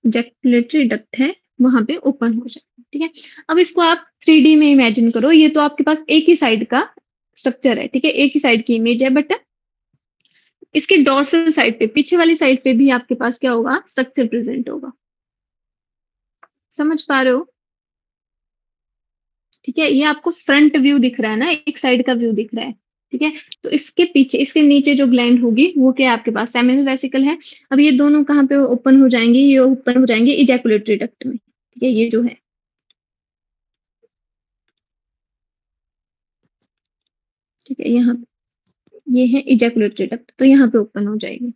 इजैकुलेटरी डक्ट है वहां पे ओपन हो जाए, ठीक है? अब इसको आप 3D में इमेजिन करो, ये तो आपके पास एक ही साइड का स्ट्रक्चर है, ठीक है? एक ही साइड की इमेज है, बट इसके डोर्सल साइड पे, पीछे वाली साइड पे भी आपके पास क्या होगा, स्ट्रक्चर प्रेजेंट होगा। समझ पा रहे हो? ठीक है, ये आपको फ्रंट व्यू दिख रहा है ना, एक साइड का व्यू दिख रहा है। ठीक है, तो इसके पीछे, इसके नीचे जो ग्लैंड होगी वो क्या है आपके पास, सेमिनल वेसिकल है। अब ये दोनों कहाँ पे ओपन हो जाएंगे, ये ओपन हो जाएंगे इजैकुलेटरी डक्ट में। ठीक है, ये जो है, ठीक है, यहाँ ये है इजैकुलेटरी डक्ट, तो यहाँ पे ओपन हो जाएगी।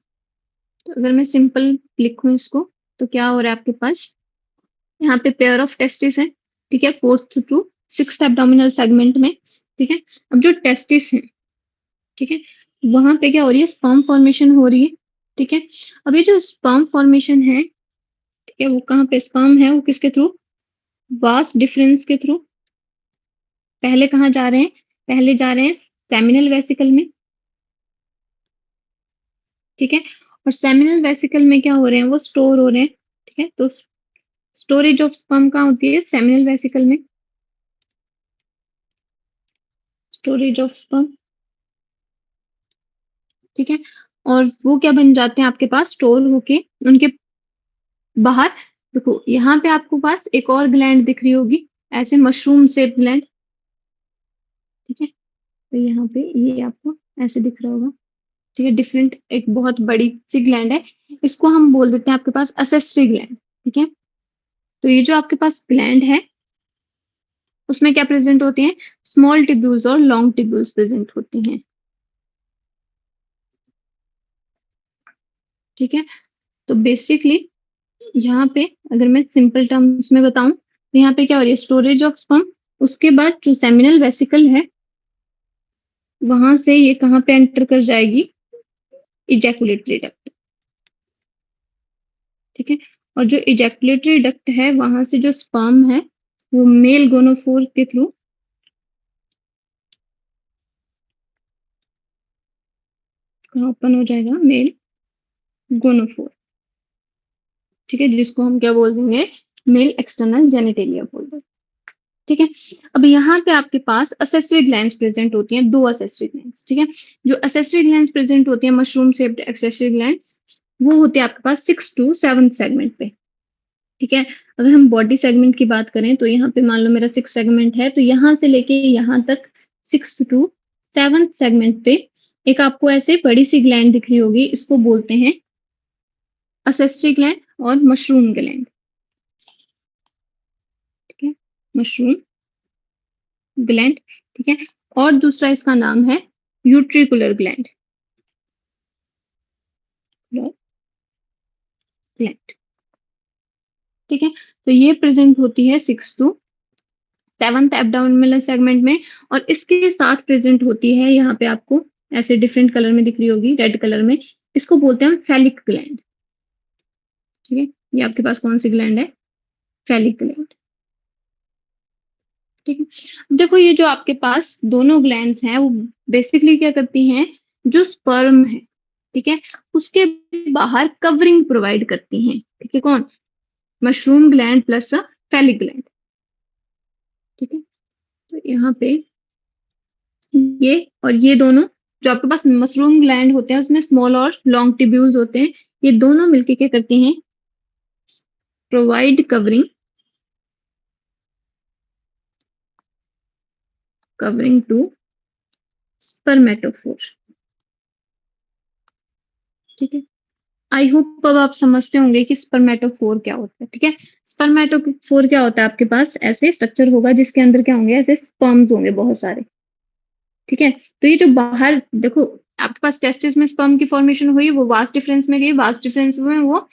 तो अगर मैं सिंपल लिखूं इसको, तो क्या हो रहा है आपके पास, यहाँ पे पेयर ऑफ टेस्टिस है। ठीक है, fourth to sixth abdominal segment में। ठीक है, अब जो टेस्टिस है, ठीक है, वहां पे क्या हो रही है, स्पर्म फॉर्मेशन हो रही है। ठीक है, अब ये जो स्पर्म फॉर्मेशन है, ठीक है, वो कहाँ पे स्पर्म है, वो किसके थ्रू, वास डिफरेंस के थ्रू। पहले कहाँ जा रहे हैं, पहले जा रहे हैं सेमिनल वेसिकल में। ठीक है, और सेमिनल वेसिकल में क्या हो रहे हैं, वो स्टोर हो रहे हैं। ठीक है, तो स्टोरेज ऑफ स्पर्म कहाँ होती है, सेमिनल वेसिकल में, स्टोरेज ऑफ स्पर्म। ठीक है, और वो क्या बन जाते हैं आपके पास, स्टोर होके उनके बाहर। देखो यहाँ पे आपको पास एक और ग्लैंड दिख रही होगी, ऐसे मशरूम शेप ग्लैंड। ठीक है, तो यहाँ पे ये आपको ऐसे दिख रहा होगा। ठीक है, डिफरेंट, एक बहुत बड़ी सी ग्लैंड है, इसको हम बोल देते हैं आपके पास असेसरी ग्लैंड। ठीक है, तो ये जो आपके पास ग्लैंड है, उसमें क्या प्रेजेंट होते हैं, स्मॉल टिब्यूल्स और लॉन्ग टिब्यूल्स प्रेजेंट होते हैं। ठीक है, तो बेसिकली यहाँ पे अगर मैं सिंपल टर्म्स में बताऊं, तो यहाँ पे क्या हो रही है, स्टोरेज ऑफ स्पर्म। उसके बाद जो सेमिनल वेसिकल है, वहां से ये कहाँ पे एंटर कर जाएगी, इजैकुलेटरी डक्ट। ठीक है, और जो इजैकुलेटरी डक्ट है, वहां से जो स्पर्म है, वो मेल गोनोफोर के थ्रू कहाँ ओपन हो जाएगा, मेल गोनोफोर। ठीक है, जिसको हम क्या बोल देंगे, मेल एक्सटर्नल जेनिटेलिया बोल देंगे। ठीक है, अब यहाँ पे आपके पास असेसरी ग्लैंड्स प्रेजेंट होती हैं, दो असेसरी ग्लैंड्स। ठीक है, जो असेसरी ग्लैंड्स प्रेजेंट होती हैं, मशरूम शेप्ड असेसरी ग्लैंड्स, वो होते हैं आपके पास 6 to 7 सेगमेंट पे। ठीक है, अगर हम बॉडी सेगमेंट की बात करें, तो यहाँ पे मान लो मेरा 6 सेगमेंट है, तो यहाँ से लेके यहाँ तक 6 to 7 सेगमेंट पे एक आपको ऐसे बड़ी सी ग्लैंड दिख रही होगी, इसको बोलते हैं असेसरी ग्लैंड और मशरूम ग्लैंड। ठीक है, मशरूम ग्लैंड। ठीक है, और दूसरा इसका नाम है यूट्रिकुलर ग्लैंड, ग्लैंड। ठीक है, तो ये प्रेजेंट होती है 6 to 7 एब्डोमिनल सेगमेंट में, और इसके साथ प्रेजेंट होती है, यहाँ पे आपको ऐसे डिफरेंट कलर में दिख रही होगी, रेड कलर में, इसको बोलते हैं फैलिक ग्लैंड। ठीक है, ये आपके पास कौन सी ग्लैंड है, फैलिक ग्लैंड। ठीक है, अब देखो ये जो आपके पास दोनों ग्लैंड्स हैं, वो बेसिकली क्या करती हैं, जो स्पर्म है, ठीक है, उसके बाहर कवरिंग प्रोवाइड करती हैं। ठीक है, कौन, mushroom gland plus phallic gland. ठीक है, तो यहाँ पे ये और ये दोनों, जो आपके पास मशरूम ग्लैंड होते हैं, उसमें स्मॉल और लॉन्ग टिब्यूल्स होते हैं, ये दोनों मिलके क्या करते हैं, प्रोवाइड कवरिंग, कवरिंग टू स्पर्मेटोफोर। ठीक है, आई होप अब आप समझते होंगे कि स्पर्मेटोफोर क्या होता है। ठीक है, स्पर्मेटोफोर क्या होता है, आपके पास ऐसे स्ट्रक्चर होगा, जिसके अंदर क्या होंगे, ऐसे स्पर्म्स होंगे बहुत सारे। ठीक है, तो ये जो बाहर देखो, आपके पास टेस्टिस में स्पर्म की फॉर्मेशन हुई, वो वास्ट डिफरेंस में गई, वास्ट डिफरेंस में वो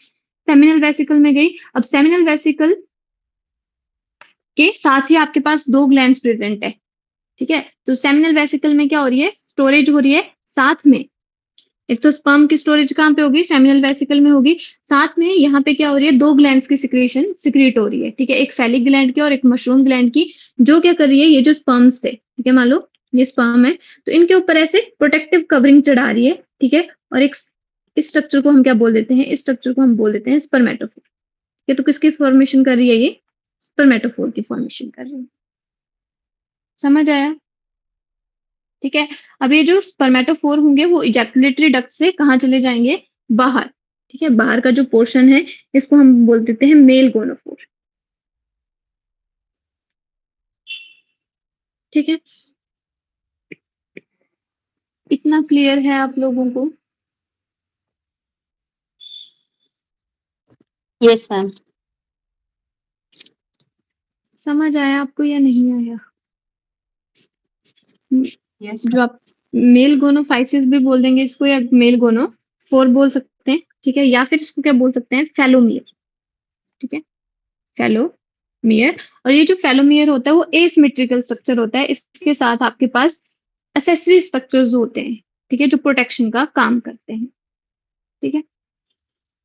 सेमिनल वेसिकल में गई। अब सेमिनल वेसिकल के साथ ही आपके पास दो ग्लैंड्स प्रेजेंट है। ठीक है, तो सेमिनल वेसिकल में क्या हो रही है, स्टोरेज हो रही है, साथ में एक तो स्पर्म की स्टोरेज कहाँ पे होगी, सेमिनल वेसिकल में होगी, साथ में यहाँ पे क्या हो रही है, दो ग्लैंड्स की सिक्रीशन सिक्रीट हो रही है। ठीक है, एक फैलिक ग्लैंड की और एक मशरूम ग्लैंड की, जो क्या कर रही है, ये जो स्पर्म्स थे, ठीक है, मान लो ये स्पर्म है, तो इनके ऊपर ऐसे प्रोटेक्टिव कवरिंग चढ़ा रही है। ठीक है, और एक इस स्ट्रक्चर को हम क्या बोल देते हैं, इस स्ट्रक्चर को हम बोल देते हैं स्पर्मेटोफोर। ये तो किसकी फॉर्मेशन कर रही है, ये स्पर्मेटोफोर की फॉर्मेशन कर रही है। समझ आया? ठीक है। अब ये जो स्पर्मेटोफोर होंगे वो इजैकुलेटरी डक्ट से कहाँ चले जाएंगे, बाहर। ठीक है, बाहर का जो पोर्शन है इसको हम बोल देते हैं मेल गोनोफोर। ठीक है, इतना क्लियर है आप लोगों को? Yes ma'am. समझ आया आपको या नहीं आया? यस जो आप मेल गोनोफाइसिस भी बोल देंगे इसको, या मेल गोनोफोर बोल सकते हैं। ठीक है, या फिर इसको क्या बोल सकते हैं, फेलोमियर। ठीक है, फेलोमियर। और ये जो फेलोमियर होता है वो एसिमेट्रिकल स्ट्रक्चर होता है, इसके साथ आपके पास एसेसरी स्ट्रक्चर्स होते हैं। ठीक है, जो प्रोटेक्शन का काम करते हैं। ठीक है,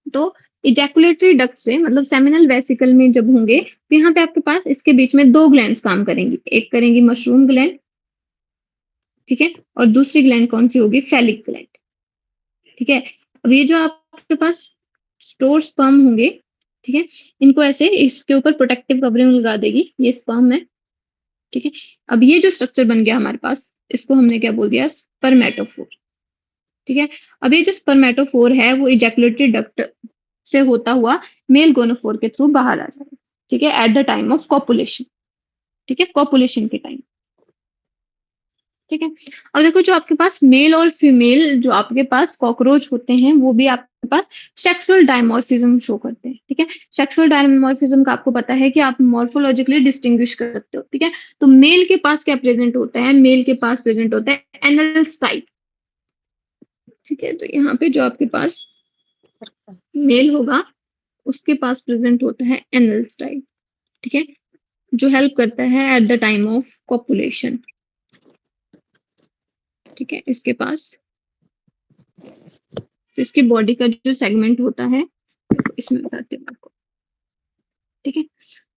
तो इजैकुलेटरी डक्ट से मतलब सेमिनल वेसिकल में जब होंगे तो यहाँ पे आपके पास इसके बीच में दो ग्लैंड्स काम करेंगी, एक करेंगी मशरूम ग्लैंड, ठीक है, और दूसरी ग्लैंड कौन सी होगी, फैलिक ग्लैंड। ठीक है, अब ये जो आपके पास स्टोर स्पर्म होंगे, ठीक है, इनको ऐसे इसके ऊपर प्रोटेक्टिव कवरिंग लगा देगी, ये स्पर्म है। ठीक है, अब ये जो स्ट्रक्चर बन गया हमारे पास, इसको हमने क्या बोल दिया, स्पर्मेटोफोर। ठीक है, अब ये जो स्पर्मेटोफोर है वो इजैकुलेटरी डक्ट से होता हुआ मेल गोनोफोर के थ्रू बाहर आ जाएगा। ठीक है, at the time of copulation. ठीक है, कॉपुलेशन के टाइम। ठीक है, अब देखो जो आपके पास मेल और फीमेल जो आपके पास कॉकरोच होते हैं वो भी आपके पास सेक्सुअल डायमॉर्फिज्म शो करते हैं। ठीक है, सेक्सुअल डायमॉर्फिज्म का आपको पता है कि आप मॉर्फोलॉजिकली डिस्टिंग्विश कर सकते हो। ठीक है, तो मेल के पास क्या प्रेजेंट होता है, मेल के पास प्रेजेंट होता है एनल स्टाइल। ठीक है, तो यहाँ पे जो आपके पास मेल होगा उसके पास प्रेजेंट होता है एनल स्टाइल। ठीक है, जो हेल्प करता है at the time of copulation. ठीक है, इसके पास तो इसकी बॉडी का जो सेगमेंट होता है, देखो इसमें बताती हूँ आपको। ठीक है,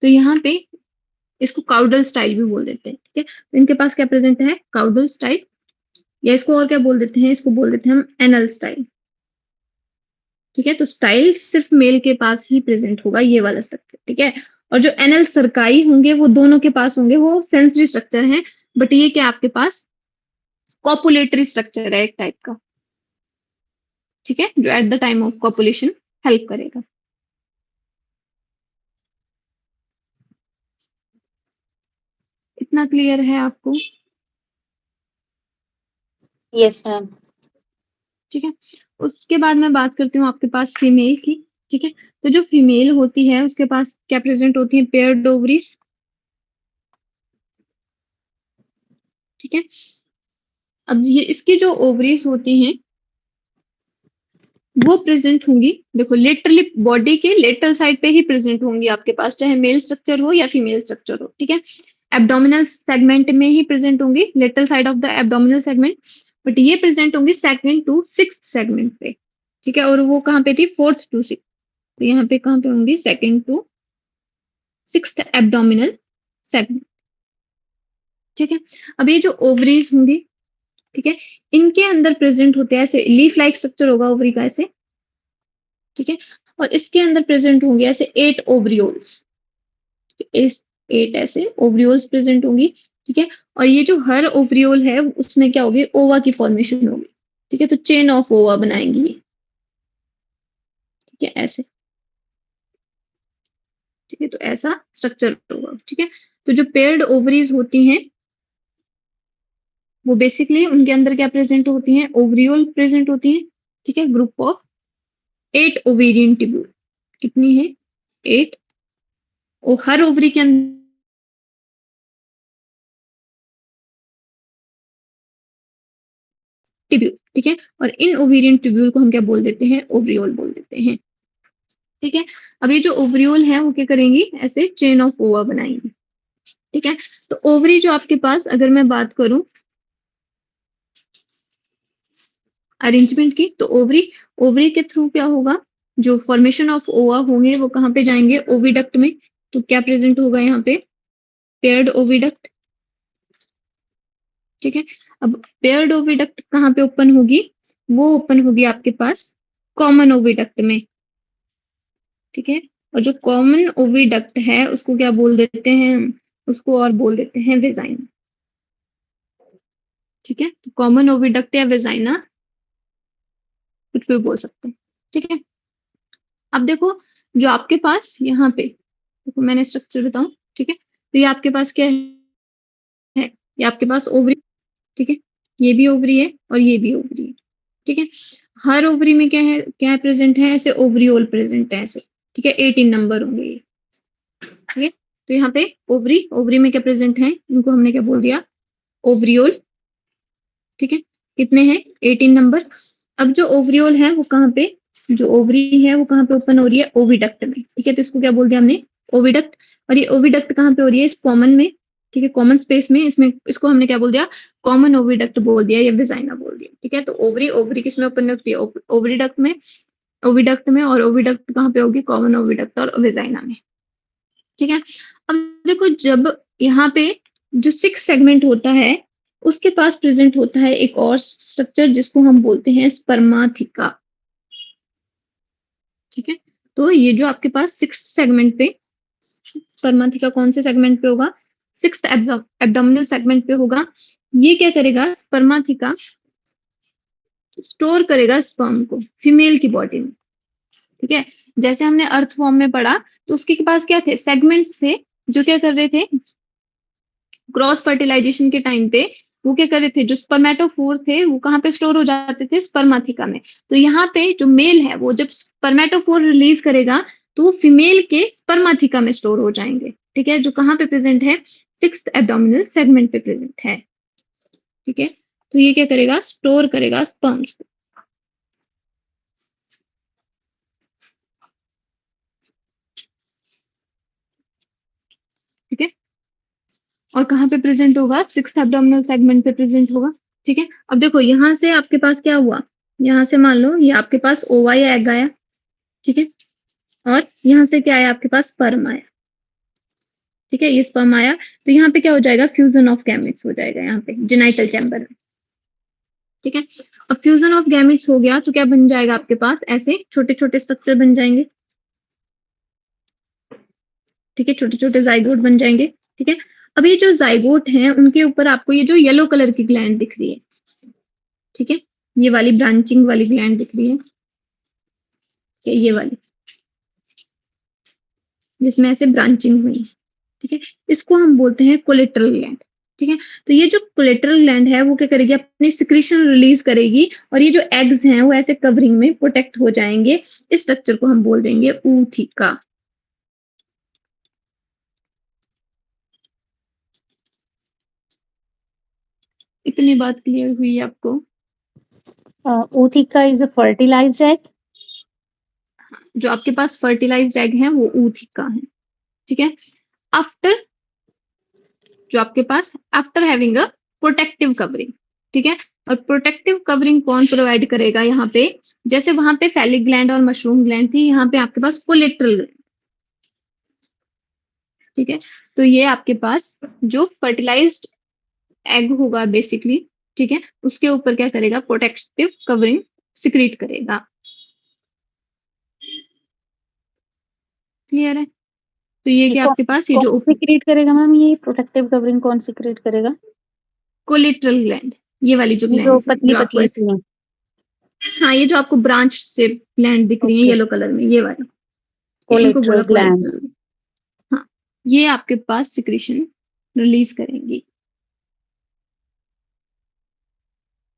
तो यहाँ पे इसको काउडल स्टाइल भी बोल देते हैं। ठीक है, तो इनके पास क्या प्रेजेंट है, काउडल स्टाइल, या इसको और क्या बोल देते हैं, इसको बोल देते हैं हम एनल स्टाइल। ठीक है, तो स्टाइल सिर्फ मेल के पास ही प्रेजेंट होगा, ये वाला स्ट्रक्चर। ठीक है, और जो एनल सरकाई होंगे वो दोनों के पास होंगे, वो सेंसरी स्ट्रक्चर है, बट ये क्या आपके पास कॉपुलेटरी स्ट्रक्चर है एक टाइप का। ठीक है, जो at the time of copulation help करेगा। इतना क्लियर है आपको? Yes ma'am. ठीक है, उसके बाद मैं बात करती हूँ आपके पास फीमेल की। ठीक है, तो जो फीमेल होती है उसके पास क्या प्रेजेंट होती है, पेयर्ड ओवरीज। ठीक है, अब ये इसकी जो ओवरीज होती हैं वो प्रेजेंट होंगी, देखो लेटरली बॉडी के लेटरल साइड पे ही प्रेजेंट होंगी आपके पास, चाहे मेल स्ट्रक्चर हो या फीमेल स्ट्रक्चर हो। ठीक है, एब्डोमिनल सेगमेंट में ही प्रेजेंट होंगी, lateral side of the abdominal segment, but ये प्रेजेंट होंगी सेकंड टू सिक्स्थ सेगमेंट पे। ठीक है, और वो कहाँ पे थी, फोर्थ टू सिक्स। तो यहाँ पे कहाँ पे होंगी, second to sixth abdominal segment. ठीक है, अब ये जो ओवरीज होंगी, ठीक है, इनके अंदर प्रेजेंट होते हैं ऐसे लीफ लाइक स्ट्रक्चर होगा ओवरी का ऐसे। ठीक है, और इसके अंदर प्रेजेंट होंगे ऐसे 8 ओवरियोल्स। इस 8 ऐसे ओवरियोल्स प्रेजेंट होंगी। ठीक है, और ये जो हर ओवरियोल है उसमें क्या होगी, ओवा की फॉर्मेशन होगी। ठीक है, तो चेन ऑफ ओवा बनाएंगी ये। ठीक है, ऐसे। ठीक है, तो ऐसा स्ट्रक्चर होगा। ठीक है, तो जो पेयर्ड ओवरीज होती हैं वो बेसिकली उनके अंदर क्या प्रेजेंट होती हैं, ओवरियोल प्रेजेंट होती हैं। ठीक है, ग्रुप ऑफ 8 ओवेरियन ट्यूब्यूल। कितनी है, 8, और हर ओवरी के अंदर ट्यूब्यूल। ठीक है, और इन ओवेरियन ट्यूब्यूल को हम क्या बोल देते हैं, ओवरियोल बोल देते हैं। ठीक है, अब ये जो ओवरियोल है वो क्या करेंगी, ऐसे चेन ऑफ ओवा बनाएंगी। ठीक है, तो ओवरी जो आपके पास अगर मैं बात करूं अरेंजमेंट की, तो ओवरी ओवरी के थ्रू क्या होगा, जो फॉर्मेशन ऑफ ओवा होंगे वो कहाँ पे जाएंगे, ओविडक्ट में। तो क्या प्रेजेंट होगा यहाँ पे, पेयर्ड ओविडक्ट। ठीक है, अब पेयर्ड ओविडक्ट कहाँ पे ओपन होगी, वो ओपन होगी आपके पास कॉमन ओविडक्ट में। ठीक है, और जो कॉमन ओविडक्ट है उसको क्या बोल देते हैं, उसको और बोल देते हैं वेजाइन। ठीक है, तो कॉमन ओविडक्ट या वेजाइना कुछ भी बोल सकते हैं। ठीक है, अब देखो जो आपके पास यहाँ पे, देखो मैंने स्ट्रक्चर बताऊं, ठीक है, तो ये आपके पास क्या है, ये आपके पास ओवरी, ठीक है, ये भी ओवरी है और ये भी ओवरी है। ठीक है, हर ओवरी में क्या है प्रेजेंट है, ऐसे ओवरियोल प्रेजेंट है ऐसे। ठीक है, 18 नंबर होंगे ये। ठीक है, तो यहाँ पे ओवरी, ओवरी में क्या प्रेजेंट है, इनको हमने क्या बोल दिया, ओवरियोल। ठीक है, कितने हैं, 18 नंबर। अब जो ओवरियोल है वो कहाँ पे, जो ओवरी है वो कहाँ पे ओपन हो रही है, ओविडक्ट में। ठीक है, तो इसको क्या बोल दिया हमने, ओविडक्ट। और ये ओविडक्ट कहाँ पे हो रही है, इस कॉमन में। ठीक है, कॉमन स्पेस में, इसमें इसको हमने क्या बोल दिया, कॉमन ओविडक्ट बोल दिया या वेजाइना बोल दिया। ठीक है, तो ओवरी, ओवरी किसमें ओपन होती है, ओविडक्ट में, ओविडक्ट में। और ओविडक्ट कहाँ पे होगी, कॉमन ओविडक्ट और वेजाइना में। ठीक है, अब देखो जब यहाँ पे जो 6 सेगमेंट होता है उसके पास प्रेजेंट होता है एक और स्ट्रक्चर जिसको हम बोलते हैं स्पर्माथिका। ठीक है, तो ये जो आपके पास 6 सेगमेंट पे, स्पर्माथिका कौन से सेगमेंट पे होगा, 6th एब्डोमिनल सेगमेंट पे होगा। ये क्या करेगा, स्पर्माथिका स्टोर करेगा स्पर्म को फीमेल की बॉडी में। ठीक है, जैसे हमने अर्थ फॉर्म में पढ़ा, तो उसके पास क्या थे, सेगमेंट्स थे जो क्या कर रहे थे, क्रॉस फर्टिलाइजेशन के टाइम पे वो क्या कर रहे थे, जो स्पर्मेटोफोर थे वो कहाँ पे स्टोर हो जाते थे, स्पर्माथिका में। तो यहाँ पे जो मेल है वो जब स्पर्मेटोफोर रिलीज करेगा तो वो फीमेल के स्पर्माथिका में स्टोर हो जाएंगे। ठीक है, जो कहाँ पे प्रेजेंट है, 6th एब्डोमिनल सेगमेंट पे प्रेजेंट है। ठीक है, तो ये क्या करेगा, स्टोर करेगा स्पर्म्स को। ठीक है, और कहाँ पे प्रेजेंट होगा, 6th एब्डोमिनल सेगमेंट पे प्रेजेंट होगा। ठीक है, अब देखो यहाँ से आपके पास क्या हुआ, यहाँ से मान लो ये आपके पास ओवा या एग आया। ठीक है, और यहाँ से क्या आया, आपके पास स्पर्म आया। ठीक है, ये स्पर्म आया, तो यहाँ पे क्या हो जाएगा, फ्यूजन ऑफ गैमेट्स हो जाएगा यहाँ पे जेनाइटल चैम्बर में। ठीक है, अब फ्यूजन ऑफ गैमेट्स हो गया तो क्या बन जाएगा, आपके पास ऐसे छोटे छोटे स्ट्रक्चर बन जाएंगे। ठीक है, छोटे छोटे जाइगोट बन जाएंगे। ठीक है, अब ये जो जाइगोट हैं उनके ऊपर आपको ये जो येलो कलर की ग्लैंड दिख रही है। ठीक है, ये वाली ब्रांचिंग वाली ग्लैंड दिख रही है, ये वाली, जिसमें ऐसे ब्रांचिंग हुई। ठीक है, इसको हम बोलते हैं कोलेटरल ग्लैंड। ठीक है, तो ये जो कोलेटरल ग्लैंड है वो क्या करेगी, अपनी सिक्रीशन रिलीज करेगी और ये जो एग्स हैं वो ऐसे कवरिंग में प्रोटेक्ट हो जाएंगे। इस स्ट्रक्चर को हम बोल देंगे ऊथिका। इतनी बात क्लियर हुई आपको। ootheca is a fertilized egg. जो आपके पास फर्टिलाइज्ड एग है वो ऊथिका है। ठीक है, आफ्टर, जो आपके पास after having a protective covering. ठीक है, और प्रोटेक्टिव कवरिंग कौन प्रोवाइड करेगा, यहाँ पे जैसे वहां पे फैलिक ग्लैंड और मशरूम ग्लैंड थी, यहाँ पे आपके पास कोलेट्रल ग्लैंड। ठीक है, तो ये आपके पास जो फर्टिलाइज्ड एग होगा बेसिकली, ठीक है, उसके ऊपर क्या करेगा, प्रोटेक्टिव कवरिंग सिक्रीट करेगा। क्लियर है, तो ये क्या आपके पास ये कौन जो सिक्रीट करेगा मैम, ये प्रोटेक्टिव कवरिंग कौन सिक्रीट करेगा, कोलेट्रल ग्लैंड, ये वाली जो ये जो ग्लैंड है पतली जो आपको पतली सी है. हाँ, ये जो आपको ब्रांच से ग्लैंड दिख रही है ओके, येलो कलर में, ये वाली, इनको कोलेट्रल बोला ग्लैंड्स. कोलेट्रल। हाँ, ये आपके पास सिक्रीशन रिलीज करेंगी।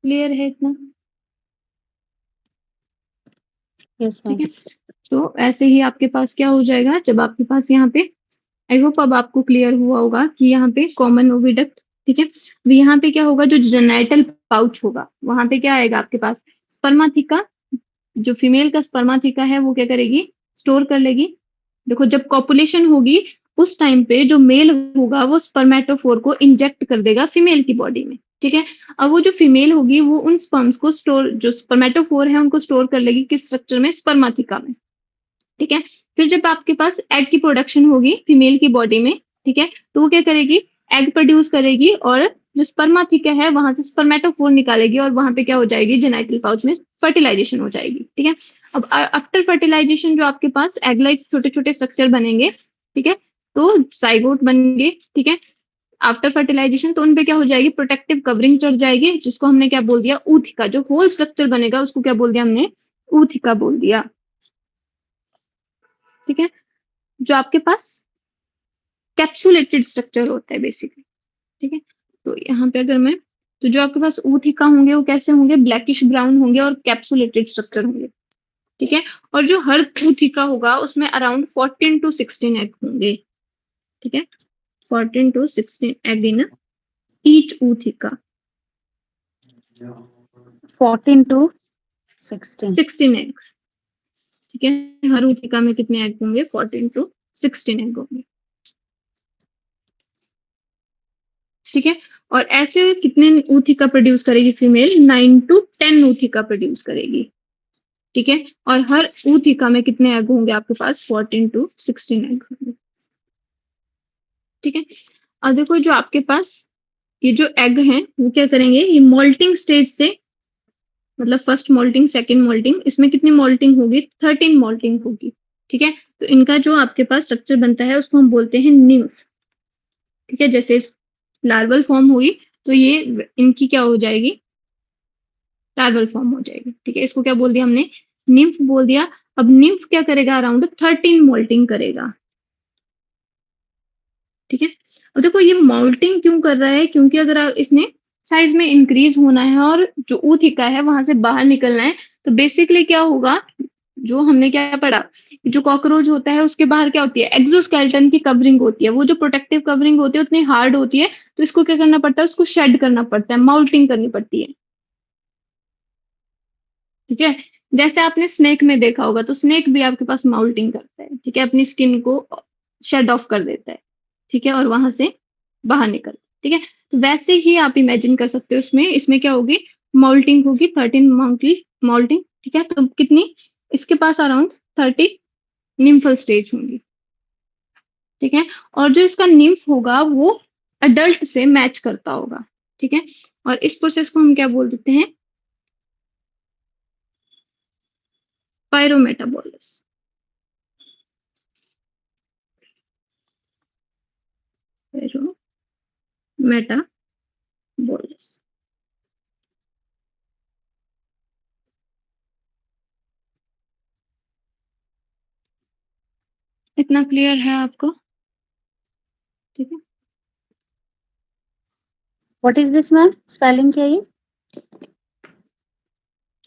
क्लियर है इतना। Yes ma'am. ठीक है, तो ऐसे ही आपके पास क्या हो जाएगा, जब आपके पास यहाँ पे, आई होप अब आपको क्लियर हुआ होगा कि यहाँ पे कॉमन ओविडक्ट। ठीक है, अब यहाँ पे क्या होगा, जो जेनाइटल पाउच होगा वहां पे क्या आएगा आपके पास, स्पर्माथिका। जो फीमेल का स्पर्माथिका है वो क्या करेगी, स्टोर कर लेगी। देखो जब कॉपुलेशन होगी उस टाइम पे जो मेल होगा वो स्पर्मेटोफोर को इंजेक्ट कर देगा फीमेल की बॉडी में। ठीक है, अब वो जो फीमेल होगी वो उन स्पर्म्स को स्टोर, जो स्पर्मेटोफोर है उनको स्टोर कर लेगी किस स्ट्रक्चर में, स्पर्माथिका में। ठीक है, फिर जब आपके पास एग की प्रोडक्शन होगी फीमेल की बॉडी में, ठीक है, तो वो क्या करेगी, एग प्रोड्यूस करेगी और जो स्पर्माथिका है वहां से स्पर्मेटोफोर निकालेगी और वहां पे क्या हो जाएगी, जेनाइटल पाउच में फर्टिलाइजेशन हो जाएगी। ठीक है, अब आफ्टर फर्टिलाइजेशन जो आपके पास एग लाइक छोटे छोटे स्ट्रक्चर बनेंगे। ठीक है, तो जाइगोट बनेंगे। ठीक है, आफ्टर फर्टिलाइजेशन तो उनपे क्या हो जाएगी, प्रोटेक्टिव कवरिंग चढ़ जाएगी, जिसको हमने क्या बोल दिया, ऊथिका। जो होल स्ट्रक्चर बनेगा उसको क्या बोल दिया हमने, ऊथिका बोल दिया। ठीक है, जो आपके पास कैप्सुलेटेड स्ट्रक्चर होता है बेसिकली। ठीक है, तो यहाँ पे अगर मैं, तो जो आपके पास ऊथिका होंगे वो कैसे होंगे, ब्लैकिश ब्राउन होंगे और कैप्सुलेटेड स्ट्रक्चर होंगे। ठीक है, और जो हर ऊथिका होगा उसमें अराउंड 14 to 16 एग होंगे। ठीक है, 14 to 16 egg in each ऊथिका। 14 to 16 16 eggs. ठीक है, हर ऊथिका में कितने एग होंगे, 14 to 16 एग होंगे। ठीक है, और ऐसे कितने ऊथिका प्रोड्यूस करेगी फीमेल, 9 to 10 ऊथिका प्रोड्यूस करेगी। ठीक है, और हर ऊथिका में कितने एग होंगे आपके पास, 14 to 16 एग होंगे। ठीक है, और देखो जो आपके पास ये जो एग हैं वो क्या करेंगे, ये मोल्टिंग स्टेज से, मतलब फर्स्ट मोल्टिंग, सेकंड मोल्टिंग, इसमें कितनी मोल्टिंग होगी, 13 मोल्टिंग होगी। ठीक है, तो इनका जो आपके पास स्ट्रक्चर बनता है उसको हम बोलते हैं निम्फ। ठीक है, जैसे लार्वल फॉर्म हुई तो ये इनकी क्या हो जाएगी, लार्वल फॉर्म हो जाएगी। ठीक है, इसको क्या बोल दिया हमने, निम्फ बोल दिया। अब निम्फ क्या करेगा, अराउंड 13 मोल्टिंग करेगा। ठीक है, अब देखो ये मोल्टिंग क्यों कर रहा है, क्योंकि अगर इसने साइज में इंक्रीज होना है और जो ऊथिका है वहां से बाहर निकलना है, तो बेसिकली क्या होगा, जो हमने क्या पढ़ा, जो कॉकरोच होता है उसके बाहर क्या होती है, एक्सोस्केलेटन की कवरिंग होती है। वो जो प्रोटेक्टिव कवरिंग होती है उतनी हार्ड होती है, तो इसको क्या करना पड़ता है, उसको शेड करना पड़ता है, माउल्टिंग करनी पड़ती है। ठीक है, जैसे आपने स्नेक में देखा होगा, तो स्नेक भी आपके पास माउल्टिंग करता है। ठीक है, अपनी स्किन को शेड ऑफ कर देता है। ठीक है, और वहां से बाहर निकल। ठीक है, तो वैसे ही आप इमेजिन कर सकते हो, इसमें इसमें क्या होगी, माउल्टिंग होगी, 13 माउल्टिंग। ठीक है, तो कितनी, इसके पास अराउंड 30 निम्फल स्टेज होंगी। ठीक है, और जो इसका निम्फ होगा वो अडल्ट से मैच करता होगा। ठीक है, और इस प्रोसेस को हम क्या बोल देते हैं, पायरोमेटाबॉलिस। पायरोमेटाबॉलिस। इतना क्लियर है आपको? ठीक है, what is this ma'am, spelling क्या है ये?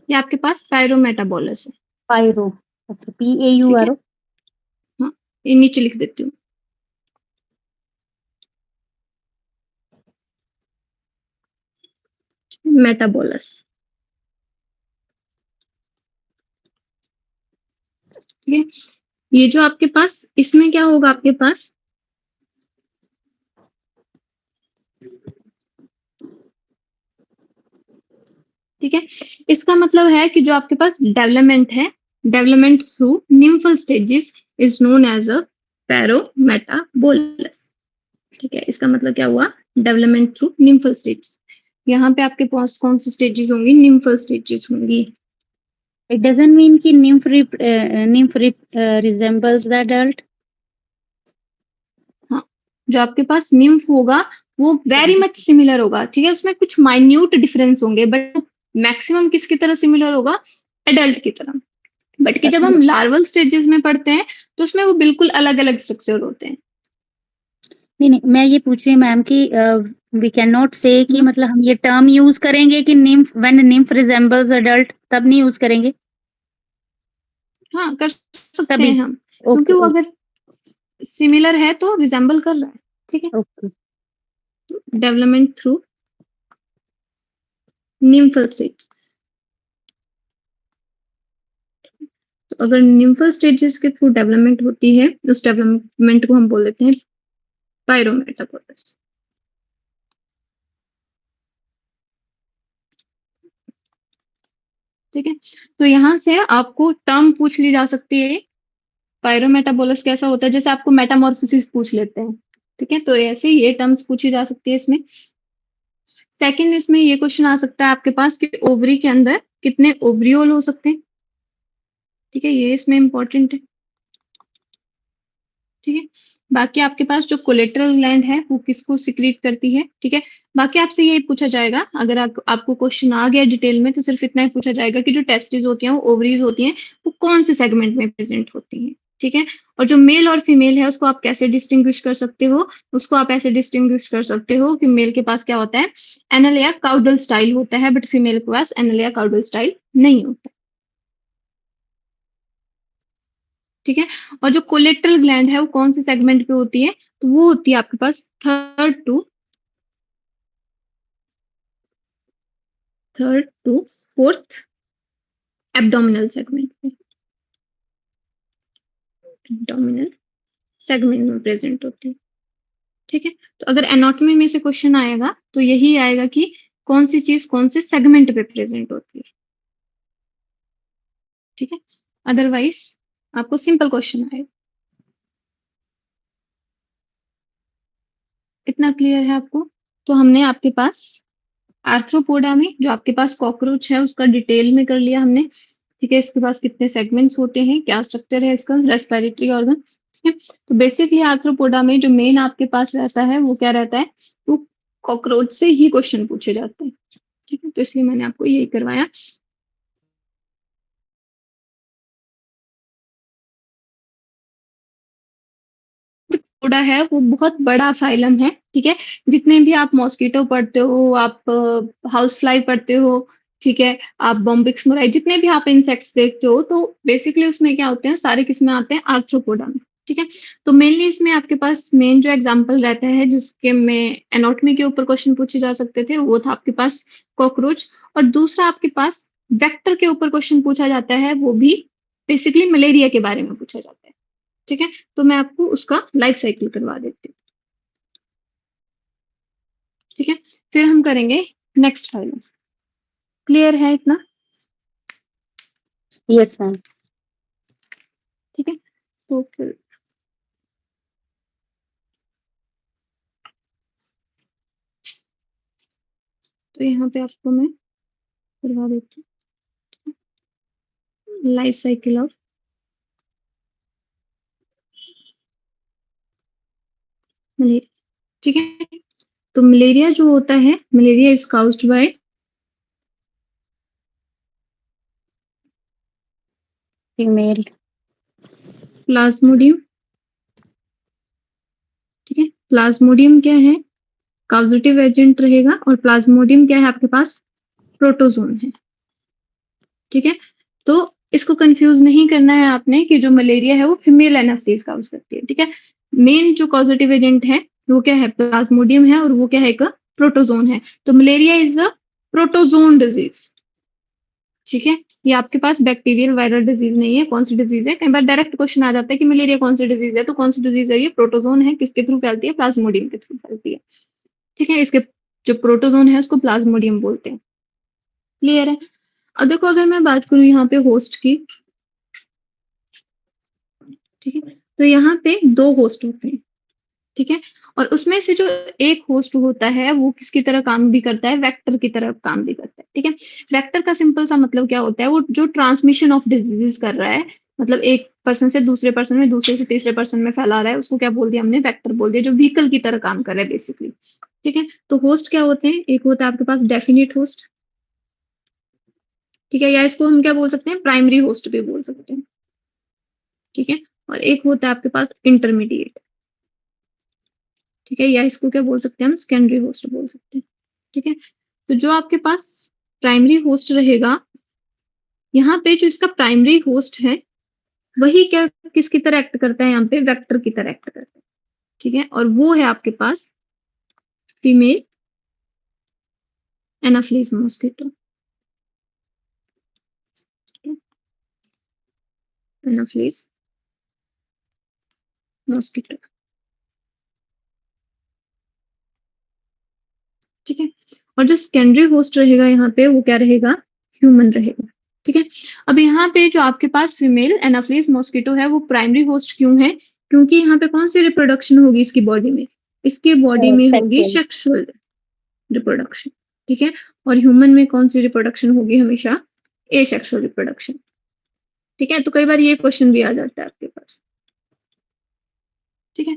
ये आपके पास पायरोमेटाबॉलिस है। पायरो, ओके, PAU ठीक है, आर। हाँ, ये नीचे लिख देती हूँ। मेटाबोलस। ठीक है, ये जो आपके पास, इसमें क्या होगा आपके पास, ठीक है, इसका मतलब है कि जो आपके पास डेवलपमेंट है, development through nymphal stages is known as a paurometabolous. ठीक है, इसका मतलब क्या हुआ, डेवलपमेंट थ्रू निम्फल स्टेजेस। यहाँ पे आपके पास कौन सी स्टेजेस होंगी, निम्फल स्टेजेस होंगी। इट डजंट मीन कि nymph resembles the adult. हाँ, जो आपके पास निम्फ होगा वो वेरी मच सिमिलर होगा। ठीक है, उसमें कुछ माइन्यूट डिफरेंस होंगे, बट मैक्सिमम किसकी तरह सिमिलर होगा, एडल्ट की तरह। बट कि जब हम लार्वल स्टेजेस में पढ़ते हैं तो उसमें वो बिल्कुल अलग अलग स्ट्रक्चर होते हैं। नहीं नहीं, मैं ये पूछ रही हूँ मैम कि वी कैन नॉट से कि मतलब हम ये टर्म यूज करेंगे कि nymph when nymph resembles adult, तब नहीं यूज करेंगे? हाँ, कर सकते तभी, हैं हम, क्योंकि ओके वो अगर सिमिलर है तो रिजेंबल कर रहा है। ठीक है, okay. Development through nymphal stage. तो अगर निम्फल स्टेजेस के थ्रू डेवलपमेंट होती है, उस डेवलपमेंट को हम बोल देते हैं पायरोमेटाबॉलिस। ठीक है, तो यहाँ से आपको टर्म पूछ ली जा सकती है, पायरोमेटाबोलस कैसा होता है, जैसे आपको मेटामॉर्फोसिस पूछ लेते हैं। ठीक है, तो ऐसे ये टर्म्स पूछी जा सकती है इसमें। सेकंड, इसमें ये क्वेश्चन आ सकता है आपके पास कि ओवरी के अंदर कितने ओवरियोल हो सकते हैं। ठीक है, ये इसमें इंपॉर्टेंट है। ठीक है, बाकी आपके पास जो कोलेटरल ग्लैंड है वो किसको सिक्रीट करती है, ठीक है। बाकी आपसे यही पूछा जाएगा, अगर आपको क्वेश्चन आ गया डिटेल में तो सिर्फ इतना ही पूछा जाएगा कि जो टेस्टिस होती हैं, वो ओवरीज होती हैं, वो कौन से सेगमेंट में प्रेजेंट होती हैं, ठीक है। और जो मेल और फीमेल है उसको आप कैसे डिस्टिंग्विश कर सकते हो, उसको आप ऐसे डिस्टिंग्विश कर सकते हो कि मेल के पास क्या होता है, एनल या काउडल स्टाइल होता है, बट फीमेल के पास एनल या काउडल स्टाइल नहीं होता, ठीक है। और जो कोलेट्रल ग्लैंड है वो कौन से सेगमेंट पे होती है, तो वो होती है आपके पास third to fourth abdominal segment पे, एब्डोमिनल सेगमेंट में प्रेजेंट होती है, ठीक है। तो अगर एनाटॉमी में से क्वेश्चन आएगा तो यही आएगा कि कौन सी चीज कौन से सेगमेंट पे प्रेजेंट होती है, ठीक है। अदरवाइज आपको सिंपल क्वेश्चन आएगा। इतना क्लियर है आपको? तो हमने आपके पास आर्थ्रोपोडा में जो आपके पास कॉकरोच है उसका डिटेल में कर लिया हमने, ठीक है। इसके पास कितने सेगमेंट्स होते हैं, क्या स्ट्रक्चर है इसका, रेस्पिरेटरी ऑर्गन, ठीक है। तो बेसिकली आर्थ्रोपोडा में जो मेन आपके पास रहता है वो क्या रहता है, वो कॉकरोच से ही क्वेश्चन पूछे जाते हैं, ठीक है। तो इसलिए मैंने आपको यही करवाया। आर्थ्रोपोडा है वो बहुत बड़ा फाइलम है, ठीक है। जितने भी आप मॉस्किटो पढ़ते हो, आप हाउस फ्लाई पढ़ते हो, ठीक है, आप बॉम्बिक्स मोराई, जितने भी आप इंसेक्ट्स देखते हो, तो बेसिकली उसमें क्या होते हैं, सारे किस्में आते हैं आर्थ्रोपोडा में, ठीक है। तो मेनली इसमें आपके पास मेन जो एग्जांपल रहता है जिसके में एनाटॉमी के ऊपर क्वेश्चन पूछे जा सकते थे, वो था आपके पास कॉकरोच। और दूसरा आपके पास वेक्टर के ऊपर क्वेश्चन पूछा जाता है, वो भी बेसिकली मलेरिया के बारे में पूछा जाता है, ठीक है। तो मैं आपको उसका लाइफ साइकिल करवा देती हूँ, ठीक है। फिर हम करेंगे नेक्स्ट फाइलम। क्लियर है इतना? Yes ma'am. ठीक है। तो फिर तो यहाँ पे आपको मैं करवा देती हूँ लाइफ साइकिल ऑफ मलेरिया, ठीक है। तो मलेरिया जो होता है, malaria is caused by female. Plasmodium, ठीक है। प्लाज्मोडियम क्या है, काउजेटिव एजेंट रहेगा, और प्लाज्मोडियम क्या है आपके पास, प्रोटोजोन है, ठीक है। तो इसको कंफ्यूज नहीं करना है आपने कि जो मलेरिया है वो फीमेल एनाफिलीज काउज करती है, ठीक है। मेन जो कॉजेटिव एजेंट है वो क्या है, प्लाज्मोडियम है, और वो क्या है, एक प्रोटोजोन है। तो malaria is a protozoan disease, ठीक है। ये आपके पास बैक्टीरियल वायरल डिजीज नहीं है। कौन सी डिजीज है, कई बार डायरेक्ट क्वेश्चन आ जाता है कि मलेरिया कौन सी डिजीज है, तो कौन सी डिजीज है, ये प्रोटोजोन है। किसके थ्रू फैलती है, प्लाज्मोडियम के थ्रू फैलती है, ठीक है। इसके जो प्रोटोजोन है उसको प्लाज्मोडियम बोलते हैं। क्लियर है? अब देखो, अगर मैं बात करूं यहाँ पे होस्ट की, ठीक है, तो यहाँ पे दो होस्ट होते हैं, ठीक है। और उसमें से जो एक होस्ट होता है वो किसकी तरह काम भी करता है, वेक्टर की तरह काम भी करता है, ठीक है। वेक्टर का सिंपल सा मतलब क्या होता है, वो जो ट्रांसमिशन ऑफ डिजीजेस कर रहा है, मतलब एक पर्सन से दूसरे पर्सन में, दूसरे से तीसरे पर्सन में फैला रहा है, उसको क्या बोल दिया हमने, वेक्टर बोल दिया, जो व्हीकल की तरह काम कर रहा है बेसिकली, ठीक है। तो होस्ट क्या होते हैं, एक होता है आपके पास डेफिनिट होस्ट, ठीक है, या इसको हम क्या बोल सकते हैं, प्राइमरी होस्ट भी बोल सकते हैं, ठीक है। और एक होता है आपके पास इंटरमीडिएट, ठीक है, या इसको क्या बोल सकते हैं हम, सेकेंडरी होस्ट बोल सकते हैं, ठीक है। तो जो आपके पास प्राइमरी होस्ट रहेगा, यहाँ पे जो इसका प्राइमरी होस्ट है वही क्या किसकी तरह एक्ट करता है, यहाँ पे वेक्टर की तरह एक्ट करता है, ठीक है। और वो है आपके पास female anopheles mosquito, anopheles mosquito, ठीक है। और जो सेकेंडरी होस्ट रहेगा यहाँ पे वो क्या रहेगा, ह्यूमन रहेगा, ठीक है। अब यहाँ पे जो आपके पास फीमेल एनाफिलीज मॉस्किटो है वो प्राइमरी होस्ट क्यों है, क्योंकि यहाँ पे कौन सी रिप्रोडक्शन होगी इसकी बॉडी में, इसकी बॉडी में होगी सेक्सुअल। सेक्सुअल रिप्रोडक्शन, ठीक है। और ह्यूमन में कौन सी रिप्रोडक्शन होगी, हमेशा एसेक्सुअल रिप्रोडक्शन, ठीक है। तो कई बार ये क्वेश्चन भी आ जाता है आपके पास। ठीक है।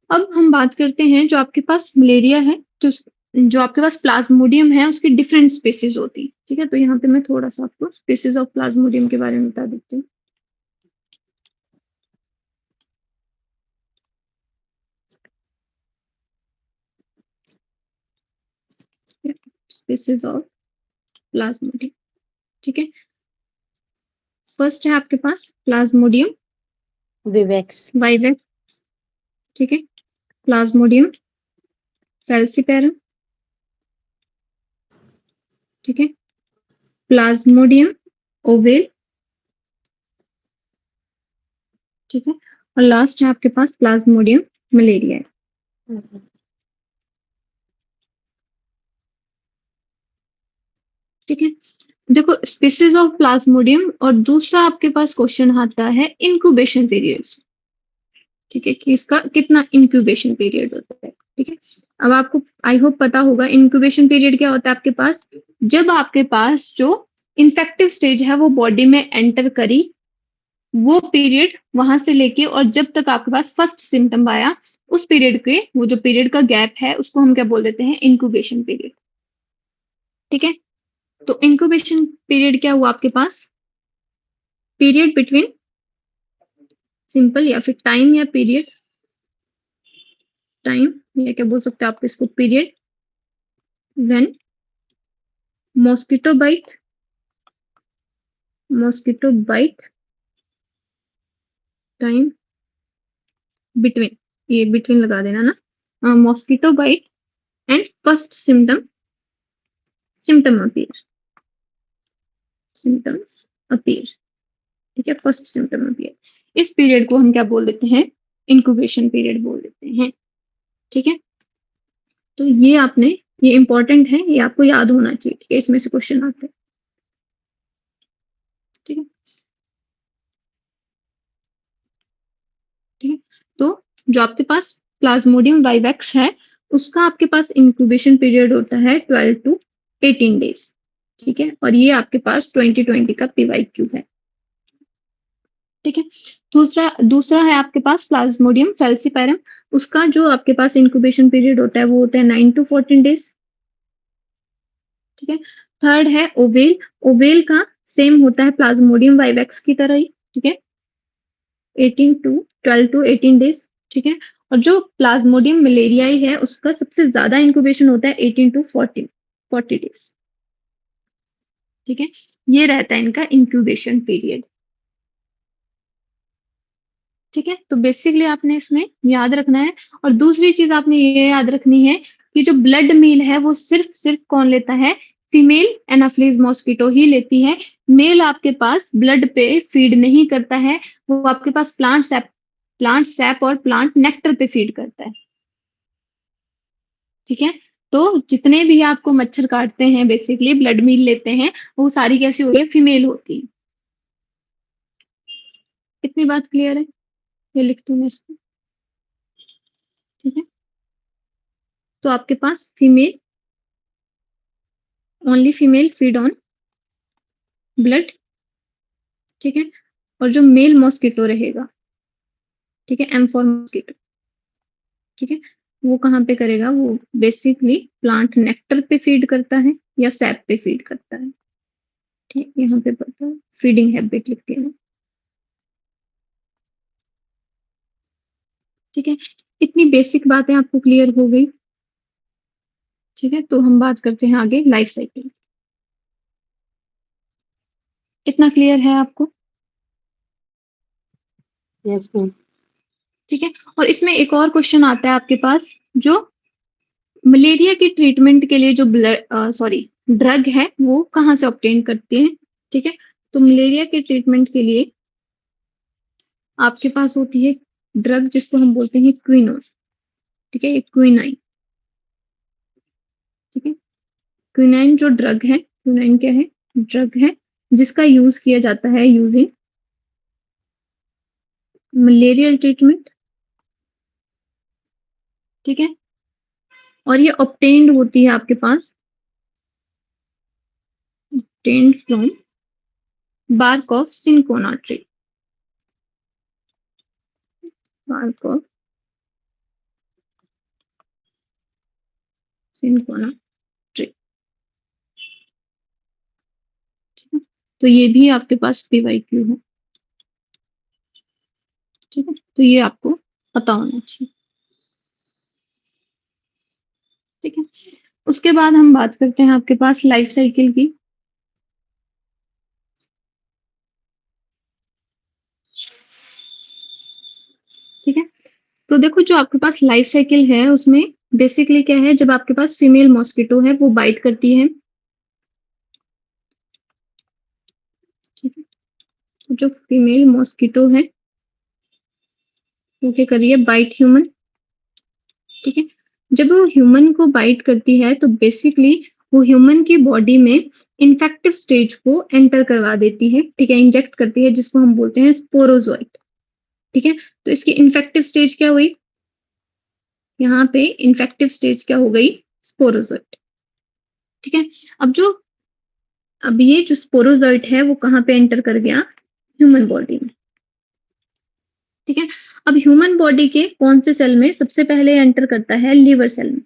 अब हम बात करते हैं जो आपके पास मलेरिया है, जो आपके पास प्लाज्मोडियम है उसकी डिफरेंट स्पीसीज होती है। ठीक है, तो यहाँ पे मैं थोड़ा सा आपको स्पीसीज ऑफ प्लाज्मोडियम के बारे में बता देती हूँ। Species of Plasmodium. ठीक है, फर्स्ट है आपके पास प्लाज्मोडियम विवेक्स, वाइवेक्स। ठीक है, प्लाज्मोडियम फैल्सीपेरम। ठीक है, प्लाज्मोडियम ओवेल। ठीक है, और लास्ट है आपके पास प्लाज्मोडियम मलेरिया। ठीक है, देखो स्पीसीज ऑफ प्लाज्मोडियम और दूसरा आपके पास क्वेश्चन आता है इंक्यूबेशन पीरियड्स। ठीक है, कि इसका कितना इंक्यूबेशन पीरियड होता है। ठीक है, अब आपको आई होप पता होगा इंक्यूबेशन पीरियड क्या होता है आपके पास। जब आपके पास जो इन्फेक्टिव स्टेज है वो बॉडी में एंटर करी, वो पीरियड वहां से लेके और जब तक आपके पास फर्स्ट सिम्टम आया, उस पीरियड के वो जो पीरियड का गैप है उसको हम क्या बोल देते हैं, इंक्यूबेशन पीरियड। ठीक है, तो इंक्यूबेशन पीरियड क्या हुआ आपके पास, पीरियड बिटवीन, सिंपल या फिर टाइम या पीरियड, टाइम या क्या बोल सकते हैं आप इसको, period when mosquito bite, mosquito bite time between, ये बिटवीन लगा देना ना, mosquito bite and first symptom, symptom appear, symptoms appear. ठीक है, फर्स्ट सिम्टम अपीयर, इस पीरियड को हम क्या बोल देते हैं, इंक्यूबेशन पीरियड बोल देते हैं। ठीक है, तो ये आपने, ये इंपॉर्टेंट है, ये आपको याद होना चाहिए। ठीक है, इसमें से क्वेश्चन आते हैं। ठीक है, ठीक है, तो जो आपके पास प्लाज्मोडियम वाइवेक्स है उसका आपके पास इंक्यूबेशन पीरियड होता है 12 to 18 डेज। ठीक है, और ये आपके पास 2020 का PYQ है। ठीक है, दूसरा दूसरा है आपके पास प्लाज्मोडियम फैल्सीपेरम, उसका जो आपके पास इंक्यूबेशन पीरियड होता है वो होता है 9 to 14 डेज। ठीक है, थर्ड है ओवेल, ओवेल का सेम होता है प्लाज्मोडियम वाइवेक्स की तरह ही। ठीक है, 12 to 18 डेज। ठीक है, और जो प्लाज्मोडियम मलेरियाई है उसका सबसे ज्यादा इंक्यूबेशन होता है 18 to 40 डेज। ठीक है, ये रहता है इनका इंक्यूबेशन पीरियड। ठीक है, तो बेसिकली आपने इसमें याद रखना है। और दूसरी चीज आपने ये याद रखनी है कि जो ब्लड मील है वो सिर्फ सिर्फ कौन लेता है, फीमेल एनाफ्लीज मॉस्किटो ही लेती है। मेल आपके पास ब्लड पे फीड नहीं करता है, वो आपके पास प्लांट सैप और प्लांट नेक्टर पे फीड करता है। ठीक है, तो जितने भी आपको मच्छर काटते हैं बेसिकली ब्लड मील लेते हैं, वो सारी कैसी होती है, फीमेल होती है। इतनी बात क्लियर है, ये लिख दूं मैं इसको। ठीक है, तो आपके पास female, only female feed on blood. ठीक है, और जो मेल मॉस्किटो रहेगा, ठीक है, एम फॉर मॉस्किटो। ठीक है, वो कहाँ पे करेगा, वो बेसिकली प्लांट नेक्टर पे फीड करता है या सैप पे फीड करता है। ठीक है, यहाँ पे पता है फीडिंग हैबिट लिखते हैं। ठीक है, इतनी बेसिक बातें आपको क्लियर हो गई। ठीक है, तो हम बात करते हैं आगे लाइफ साइकिल। इतना क्लियर है आपको। यस मैम, ठीक है, और इसमें एक और क्वेश्चन आता है आपके पास, जो मलेरिया के ट्रीटमेंट के लिए जो ड्रग है वो कहाँ से ऑब्टेन करते हैं। ठीक है, तो मलेरिया के ट्रीटमेंट के लिए आपके पास होती है ड्रग जिसको हम बोलते हैं क्विनोन। ठीक है, ये क्विनाइन। ठीक है, क्विनाइन जो ड्रग है, क्विनाइन क्या है, ड्रग है जिसका यूज किया जाता है यूजिंग मलेरियल ट्रीटमेंट। ठीक है, और ये ऑब्टेन्ड होती है आपके पास, obtained from bark of cinchona tree. Bark of cinchona tree. तो ये भी आपके पास पीवाईक्यू है, ठीक है, तो ये आपको पता होना चाहिए, ठीक है। उसके बाद हम बात करते हैं आपके पास लाइफ साइकिल की। ठीक है, तो देखो जो आपके पास लाइफ साइकिल है उसमें बेसिकली क्या है, जब आपके पास फीमेल मॉस्किटो है वो बाइट करती है, ठीक है, तो जो फीमेल मॉस्किटो है वो क्या कर रही है, बाइट ह्यूमन, ठीक है। जब वो ह्यूमन को बाइट करती है तो बेसिकली वो ह्यूमन की बॉडी में इन्फेक्टिव स्टेज को एंटर करवा देती है, ठीक है, इंजेक्ट करती है, जिसको हम बोलते हैं स्पोरोजोइट, ठीक है। तो इसकी इन्फेक्टिव स्टेज क्या हुई, यहाँ पे इन्फेक्टिव स्टेज क्या हो गई, स्पोरोजोइट, ठीक है। अब ये जो स्पोरोजोइट है वो कहाँ पे एंटर कर गया, ह्यूमन बॉडी में, ठीक है। अब ह्यूमन बॉडी के कौन से सेल में सबसे पहले एंटर करता है, लीवर सेल में,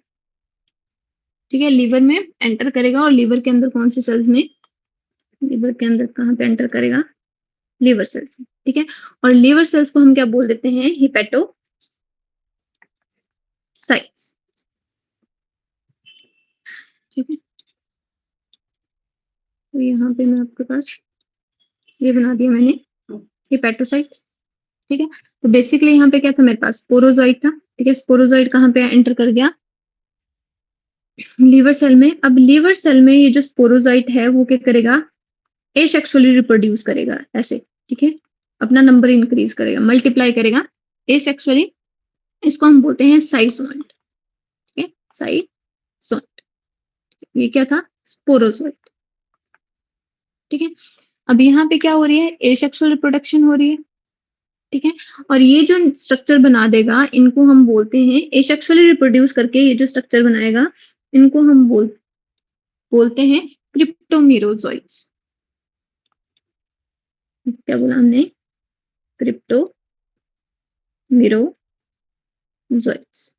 ठीक है, लीवर में एंटर करेगा। और लीवर के अंदर कौन से सेल्स में, लीवर के अंदर कहाँ पे एंटर करेगा, लीवर सेल्स में, ठीक है। और लीवर सेल्स को हम क्या बोल देते हैं, हिपेटोसाइट्स, ठीक है। तो यहाँ पे मैं आपके पास ये बना दिया मैंने, हिपेटोसाइट, ठीक है। तो बेसिकली यहाँ पे क्या था मेरे पास, स्पोरोजोइट था, ठीक है। स्पोरोजोइट कहाँ पे एंटर कर गया, लीवर सेल में। अब लीवर सेल में ये जो स्पोरोजोइट है वो क्या करेगा, एसेक्सुअली रिप्रोड्यूस करेगा ऐसे, ठीक है, अपना नंबर इंक्रीज करेगा, मल्टीप्लाई करेगा एसेक्सुअली, इसको हम बोलते हैं साइसोइड, ठीक है, साइसोइड। ये क्या था, स्पोरोजोइट, ठीक है। अब यहाँ पे क्या हो रही है, एसेक्सुअल रिप्रोडक्शन हो रही है, ठीक है। और ये जो स्ट्रक्चर बना देगा इनको हम बोलते हैं, एसेक्सुअली रिप्रोड्यूस करके ये जो स्ट्रक्चर बनाएगा इनको हम बोलते हैं क्रिप्टोमिरोजोइट्स। क्या बोला हमने, क्रिप्टोमिरोजोइट्स।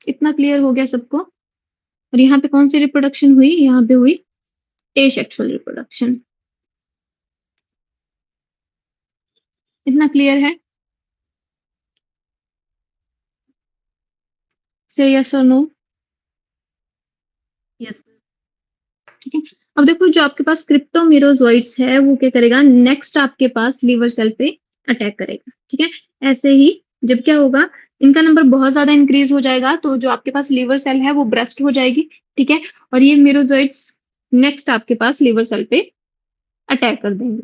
इतना क्लियर हो गया सबको। और यहाँ पे कौन सी रिप्रोडक्शन हुई, यहाँ पे हुई एसेक्सुअल रिप्रोडक्शन। इतना क्लियर है, से यस और नो, यस। ठीक है। अब देखो जो आपके पास क्रिप्टोमिरोजोइट्स है वो क्या करेगा, नेक्स्ट आपके पास लीवर सेल पे अटैक करेगा, ठीक है। ऐसे ही जब क्या होगा, इनका नंबर बहुत ज्यादा इंक्रीज हो जाएगा तो जो आपके पास लीवर सेल है वो ब्रेस्ट हो जाएगी, ठीक है। और ये मिरोजोइट्स नेक्स्ट आपके पास लीवर सेल पे अटैक कर देंगे,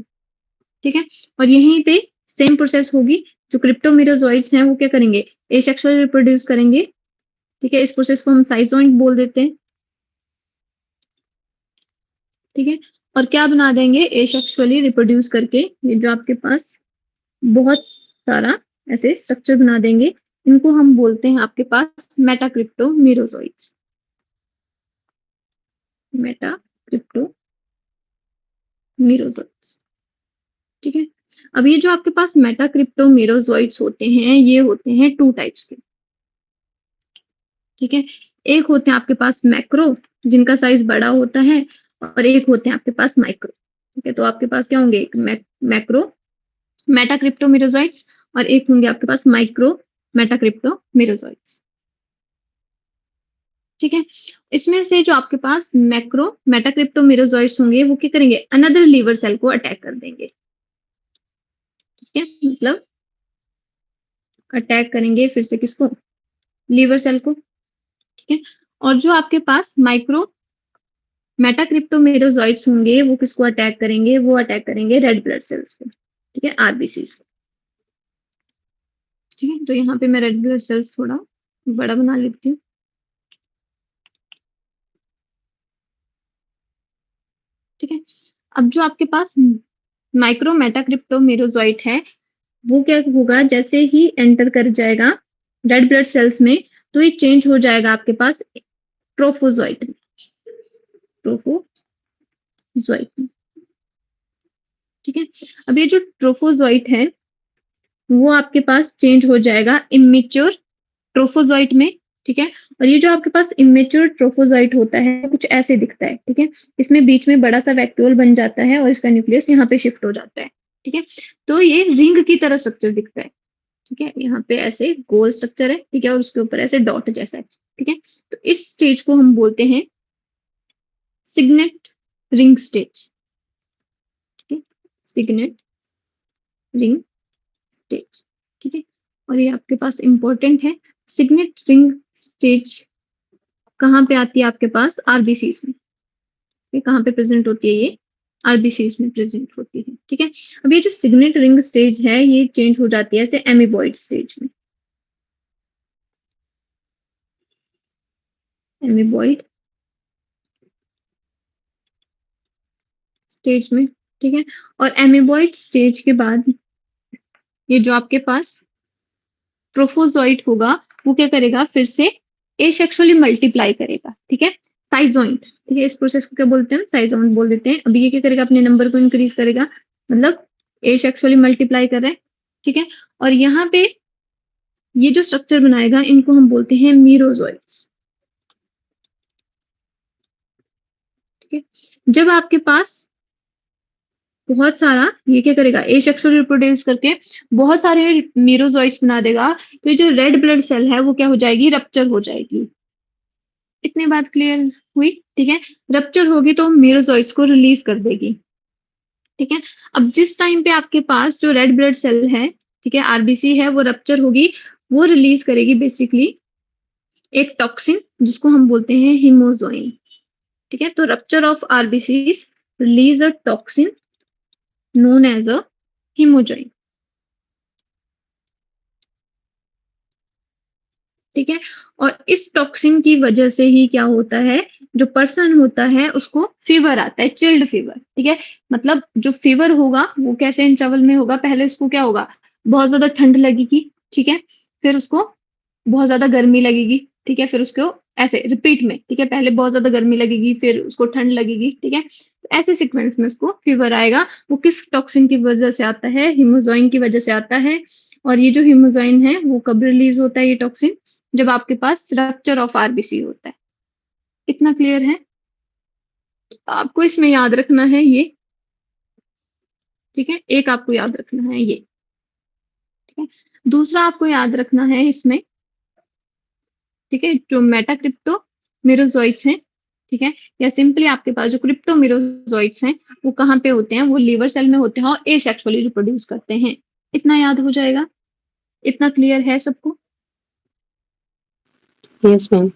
ठीक है। और यहीं पे सेम प्रोसेस होगी, जो क्रिप्टोमिरोजोइट्स हैं वो क्या करेंगे, एसेक्सुअल रिप्रोड्यूस करेंगे, ठीक है। इस प्रोसेस को हम साइजोइड बोल देते हैं, ठीक है। और क्या बना देंगे, एसेक्सुअली रिप्रोड्यूस करके ये जो आपके पास बहुत सारा ऐसे स्ट्रक्चर बना देंगे, इनको हम बोलते हैं आपके पास मेटाक्रिप्टोमिरोजोइट्स, मेटाक्रिप्टोमिरोजोइट्स, ठीक है। अब ये जो आपके पास मेटाक्रिप्टोमिरोजोइट्स होते हैं ये होते हैं टू टाइप्स के, ठीक है। एक होते हैं आपके पास मैक्रो, जिनका साइज बड़ा होता है, और एक होते हैं आपके पास माइक्रो, ठीक है। तो आपके पास क्या होंगे, एक मैक्रो मेटाक्रिप्टोमिरोजोइट्स और एक होंगे आपके पास माइक्रो मेटाक्रिप्टोमिरोजोइट्स, ठीक है। इसमें से जो आपके पास मैक्रो मेटाक्रिप्टोमिरोजोइट्स होंगे वो क्या करेंगे, अनदर लीवर सेल को अटैक कर देंगे, ठीक है। मतलब अटैक करेंगे फिर से किसको, लीवर सेल को, ठीक है। और जो आपके पास माइक्रो मेटाक्रिप्टोमिरोजोइट्स होंगे वो किसको अटैक करेंगे, वो अटैक करेंगे रेड ब्लड सेल्स को, ठीक है, आरबीसीज को, ठीक है। तो यहाँ पे मैं रेड ब्लड सेल्स थोड़ा बड़ा बना लेती हूँ, ठीक है। अब जो आपके पास माइक्रो मेटाक्रिप्टोमिरोजोइट है वो क्या होगा, जैसे ही एंटर कर जाएगा रेड ब्लड सेल्स में तो ये चेंज हो जाएगा आपके पास ट्रोफोजोइट में, ट्रोफोजोइट में, ठीक है। अब ये जो ट्रोफोजोइट है वो आपके पास चेंज हो जाएगा इमेच्योर ट्रोफोजोइट में, ठीक है। और ये जो आपके पास इमेच्योर ट्रोफोजोइट होता है कुछ ऐसे दिखता है, ठीक है। इसमें बीच में बड़ा सा वैक्यूल बन जाता है और इसका न्यूक्लियस यहाँ पे शिफ्ट हो जाता है, ठीक है। तो ये रिंग की तरह स्ट्रक्चर दिखता है, ठीक है। यहाँ पे ऐसे गोल स्ट्रक्चर है, ठीक है, और उसके ऊपर ऐसे डॉट जैसा है, ठीक है। तो इस स्टेज को हम बोलते हैं सिग्नेट रिंग स्टेज, ठीक है, सिग्नेट रिंग स्टेज, ठीक है। और ये आपके पास इंपॉर्टेंट है, सिग्नेट रिंग स्टेज कहाँ पे आती है आपके पास, आरबीसीज में, ये कहाँ पे प्रेजेंट होती है, ये आरबीसीज में प्रेजेंट होती है, ठीक है। अब ये जो सिग्नेट रिंग स्टेज है ये चेंज हो जाती है ऐसे एमीबॉइड स्टेज में, एमीबॉइड स्टेज में, ठीक है। और एमीबॉइड स्टेज के बाद ये जो आपके पास ट्रोफोजोइट होगा वो क्या करेगा, फिर से एसेक्सुअली मल्टीप्लाई करेगा, ठीक है, साइजोइंट, ठीक है। इस प्रोसेस को क्या बोलते हैं, साइजोइंट बोल देते हैं। अभी ये क्या करेगा, अपने नंबर को इंक्रीज करेगा, मतलब एसेक्सुअली मल्टीप्लाई कर रहा है, ठीक है। और यहाँ पे ये जो स्ट्रक्चर बनाएगा इनको हम बोलते हैं मीरोजोइट्स, ठीक है। जब आपके पास बहुत सारा ये क्या करेगा, एसेक्सुअली रिप्रोड्यूस करके बहुत सारे मीरोजोइट्स बना देगा, तो ये जो रेड ब्लड सेल है वो क्या हो जाएगी, रप्चर हो जाएगी। इतनी बात क्लियर हुई, ठीक है। रप्चर होगी तो मीरोजोइट्स को रिलीज कर देगी, ठीक है। अब जिस टाइम पे आपके पास जो रेड ब्लड सेल है, ठीक है, आरबीसी है, वो रप्चर होगी, वो रिलीज करेगी बेसिकली एक टॉक्सिन जिसको हम बोलते हैं हीमोजोइन, ठीक है। तो rupture of RBCs release a toxin known as a hemojoin, ठीक है। और इस टॉक्सिन की वजह से ही क्या होता है, जो पर्सन होता है उसको फीवर आता है, चिल्ड फीवर, ठीक है। मतलब जो फीवर होगा वो कैसे इंटरवल में होगा, पहले उसको क्या होगा, बहुत ज्यादा ठंड लगेगी, ठीक है, फिर उसको बहुत ज्यादा गर्मी लगेगी, ठीक है, फिर उसको ऐसे रिपीट में, ठीक है, पहले बहुत ज्यादा गर्मी लगेगी फिर उसको ठंड लगेगी, ठीक है। तो ऐसे सीक्वेंस में उसको फीवर आएगा। वो किस टॉक्सिन की वजह से आता है, हीमोजोइन की वजह से आता है। और ये जो हीमोजोइन है वो कब रिलीज होता है, ये टॉक्सिन जब आपके पास रप्चर ऑफ आरबीसी होता है। इतना क्लियर है, आपको इसमें याद रखना है ये, ठीक है, एक आपको याद रखना है ये, ठीक है। दूसरा आपको याद रखना है इसमें, ठीक है, जो मेटाक्रिप्टो मेरोजोइट्स हैं, ठीक है, या सिंपली आपके पास जो क्रिप्टो मेरोजोइट्स हैं वो कहाँ पे होते हैं, वो लीवर सेल में होते हैं और एसेक्सुअली रिप्रोड्यूस करते हैं। इतना याद हो जाएगा, इतना क्लियर है सबको, यस मैम।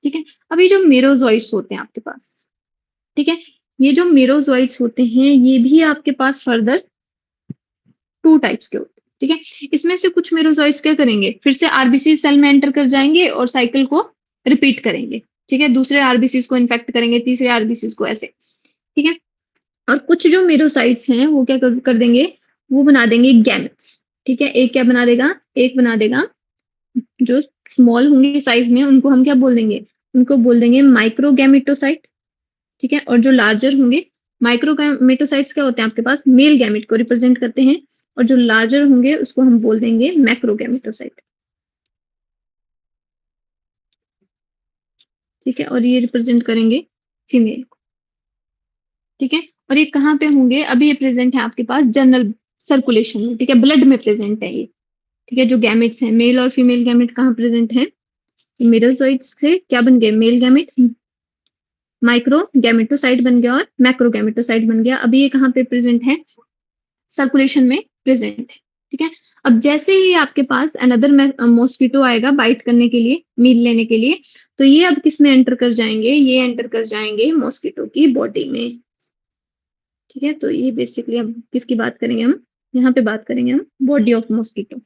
ठीक है। अभी जो मेरोजोइट्स होते हैं आपके पास, ठीक है, ये जो मेरोजोइट्स होते हैं ये भी आपके पास फर्दर 2 टाइप्स के होते हैं, ठीक है। इसमें से कुछ मेरोजोइट्स क्या करेंगे, फिर से आरबीसी सेल में एंटर कर जाएंगे और साइकिल को रिपीट करेंगे, ठीक है, दूसरे आरबीसी को इन्फेक्ट करेंगे, तीसरे आरबीसी को, ऐसे, ठीक है। और कुछ जो मेरोसाइट्स हैं वो क्या कर देंगे, वो बना देंगे गैमेट्स, ठीक है। एक क्या बना देगा, एक बना देगा, जो स्मॉल होंगे साइज में उनको हम क्या बोल देंगे, उनको बोल देंगे माइक्रोगैमेटोसाइट, ठीक है। और जो लार्जर होंगे, माइक्रोगैमेटोसाइट्स क्या होते हैं आपके पास, मेल गैमेट को रिप्रेजेंट करते हैं, और जो लार्जर होंगे उसको हम बोल देंगे मैक्रोगैमेटोसाइट, ठीक है। और ये रिप्रेजेंट करेंगे फीमेल को, ठीक है। और ये कहाँ पे होंगे, अभी ये प्रेजेंट है आपके पास जनरल सर्कुलेशन में, ठीक है, ब्लड में प्रेजेंट है ये, ठीक है। जो गैमेट्स हैं, मेल और फीमेल गैमेट कहाँ प्रेजेंट है, मेरोजोइट्स से क्या बन गए, मेल गैमेट माइक्रो गैमेटोसाइट बन गया और मैक्रो गैमेटोसाइट बन गया। अभी ये कहाँ पे प्रेजेंट है, सर्कुलेशन में प्रेजेंट है, ठीक है। अब जैसे ही आपके पास अनदर मॉस्किटो आएगा बाइट करने के लिए, मील लेने के लिए, तो ये अब किस में एंटर कर जाएंगे, ये एंटर कर जाएंगे मॉस्किटो की बॉडी में, ठीक है। तो ये बेसिकली हम किसकी बात करेंगे, हम यहाँ पे बात करेंगे हम बॉडी ऑफ मॉस्किटो,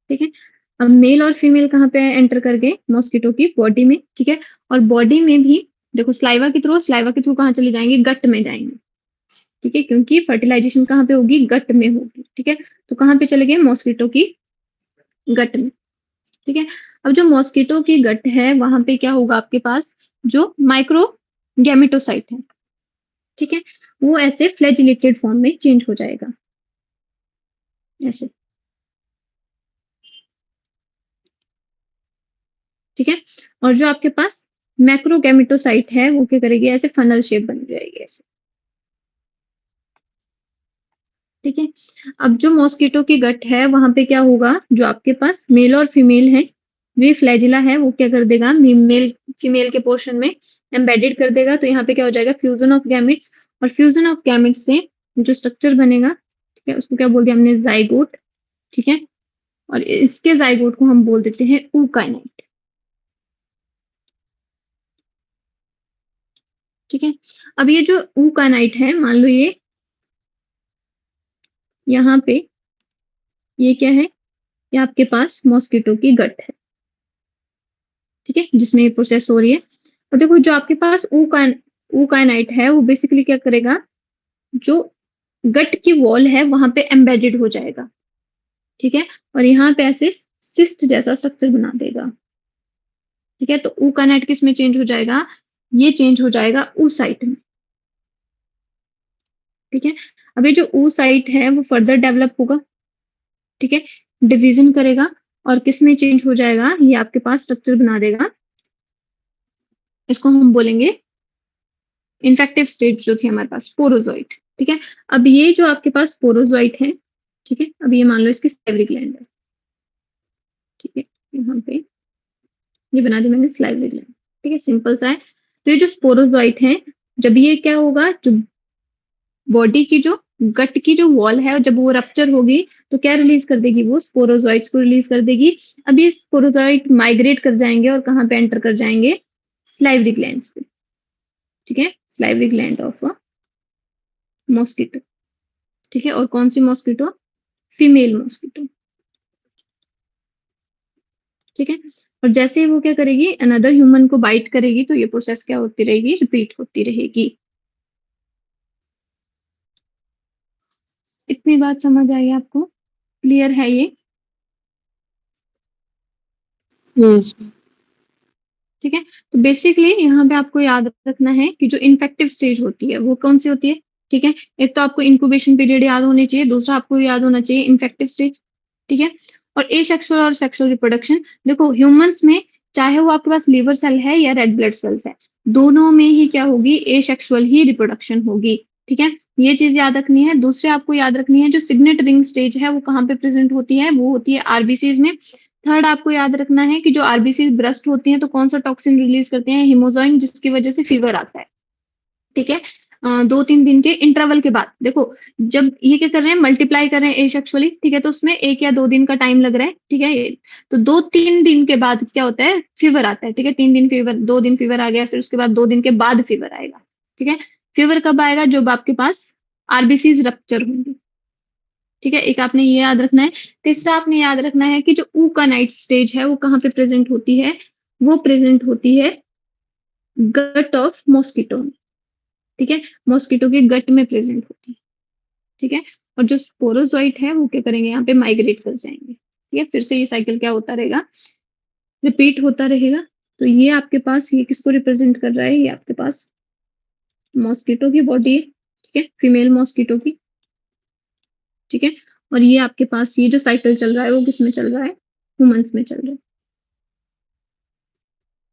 ठीक है। अब मेल और फीमेल कहाँ पे एंटर कर गए, मॉस्किटो की बॉडी में, ठीक है। और बॉडी में भी देखो स्लाइवा के थ्रू कहाँ चले जाएंगे, गट में जाएंगे, ठीक है, क्योंकि फर्टिलाइजेशन कहाँ पे होगी, गट में होगी, ठीक है। तो कहाँ पे चले गए, मॉस्किटो की गट में, ठीक है। अब जो मॉस्किटो की गट है वहां पे क्या होगा आपके पास, जो माइक्रो गैमेटोसाइट है, ठीक है, वो ऐसे फ्लैजिलेटेड फॉर्म में चेंज हो जाएगा, ऐसे, ठीक है। और जो आपके पास मैक्रोगैमेटोसाइट है वो क्या करेगी, ऐसे फनल शेप बन जाएगी ऐसे, ठीक है। अब जो मॉस्किटो की गट है वहां पे क्या होगा, जो आपके पास मेल और फीमेल है, जो ये फ्लैजिला है वो क्या कर देगा, मेल फीमेल के पोर्शन में एम्बेडेड कर देगा। तो यहाँ पे क्या हो जाएगा, फ्यूजन ऑफ गैमेट्स, और फ्यूजन ऑफ गैमेट्स से जो स्ट्रक्चर बनेगा, ठीक है, उसको क्या बोल दिया हमने, जाइगोट, ठीक है। और इसके जाइगोट को हम बोल देते हैं ऊकाइनाइट, ठीक है। अब ये जो ऊकाइनाइट है, मान लो ये यहाँ पे ये क्या है, ये आपके पास मॉस्किटो की गट है, ठीक है, जिसमें ये प्रोसेस हो रही है। और देखो जो आपके पास ऊकाइनाइट है वो बेसिकली क्या करेगा, जो गट की वॉल है वहां पे एम्बेडेड हो जाएगा, ठीक है। और यहाँ पे ऐसे सिस्ट जैसा स्ट्रक्चर बना देगा, ठीक है। तो ऊकाइनाइट किस में चेंज हो जाएगा, ये चेंज हो जाएगा ऊ साइट में, ठीक है। अब ये जो ऊ साइट है वो फर्दर डेवलप होगा, ठीक है, डिवीजन करेगा, और किस में चेंज हो जाएगा, ये आपके पास स्ट्रक्चर बना देगा, इसको हम बोलेंगे इन्फेक्टिव स्टेज जो थी हमारे पास, स्पोरोजोइट, ठीक है। अब ये जो आपके पास स्पोरोजोइट है, ठीक है, अब ये मान लो इसकी सलाइवरी ग्लैंड है, ठीक है, यहाँ पे ये बना दी मैंने सलाइवरी ग्लैंड, ठीक है, सिंपल सा है। तो ये जो स्पोरोजोइट है, जब ये क्या होगा, जो बॉडी की जो गट की जो वॉल है, जब वो रप्चर होगी तो क्या रिलीज कर देगी, वो स्पोरोजोइट्स को रिलीज कर देगी। अब ये स्पोरोजोइट माइग्रेट कर जाएंगे और कहाँ पे एंटर कर जाएंगे, सलाइवरी ग्लैंड्स पे, ठीक है, सलाइवरी ग्लैंड ऑफ मॉस्किटो, ठीक है। और कौन सी मॉस्किटो, फीमेल मॉस्किटो, ठीक है। और जैसे ही वो क्या करेगी, अनदर ह्यूमन को बाइट करेगी, तो ये प्रोसेस क्या होती रहेगी, रिपीट होती रहेगी। इतनी बात समझ आई आपको, क्लियर है ये, यस। ठीक है। तो बेसिकली यहाँ पे आपको याद रखना है कि जो इन्फेक्टिव स्टेज होती है वो कौन सी होती है, ठीक है। एक तो आपको इंक्यूबेशन पीरियड याद होनी चाहिए, दूसरा आपको याद होना चाहिए इन्फेक्टिव स्टेज, ठीक है। और एसेक्सुअल और सेक्सुअल रिप्रोडक्शन, देखो ह्यूमंस में चाहे वो आपके पास लिवर सेल है या रेड ब्लड सेल्स है, दोनों में ही क्या होगी, एसेक्सुअल ही रिप्रोडक्शन होगी, ठीक है। ये चीज याद रखनी है। दूसरे आपको याद रखनी है जो सिग्नेट रिंग स्टेज है वो कहाँ पे प्रेजेंट होती है, वो होती है आरबीसीज में। थर्ड आपको याद रखना है कि जो आरबीसी ब्रस्ट होती हैं तो कौन सा टॉक्सिन रिलीज करते हैं, हिमोजॉइन, जिसकी वजह से फीवर आता है, ठीक है। 2-3 दिन के इंटरवल के बाद, देखो जब ये क्या कर रहे हैं, मल्टीप्लाई कर रहे हैं एसेक्सुअली, ठीक है, तो उसमें 1 या 2 दिन का टाइम लग रहा है, ठीक है। तो 2-3 दिन के बाद क्या होता है, फीवर आता है, ठीक है। 3 दिन फीवर, 2 दिन फीवर आ गया, फिर उसके बाद 2 दिन के बाद फीवर आएगा, ठीक है। फीवर कब आएगा, जब आपके पास आरबीसीज रप्चर होंगे, ठीक है। एक आपने ये याद रखना है। तीसरा आपने याद रखना है कि जो ऊकानाइट स्टेज है वो कहाँ पे प्रेजेंट होती है, वो प्रेजेंट होती है गट ऑफ मॉस्किटो में, ठीक है, मॉस्किटो के गट में प्रेजेंट होती है, ठीक है। और जो स्पोरोजोइट है वो क्या करेंगे, यहाँ पे माइग्रेट कर जाएंगे, ठीक है। फिर से ये साइकिल क्या होता रहेगा, रिपीट होता रहेगा। तो ये आपके पास, ये किसको रिप्रेजेंट कर रहा है, ये आपके पास मॉस्किटो की बॉडी है, ठीक है, फीमेल मॉस्किटो की, ठीक है। और ये आपके पास ये जो साइकिल चल रहा है वो किस में चल रहा है, ह्यूमंस में चल रहा है,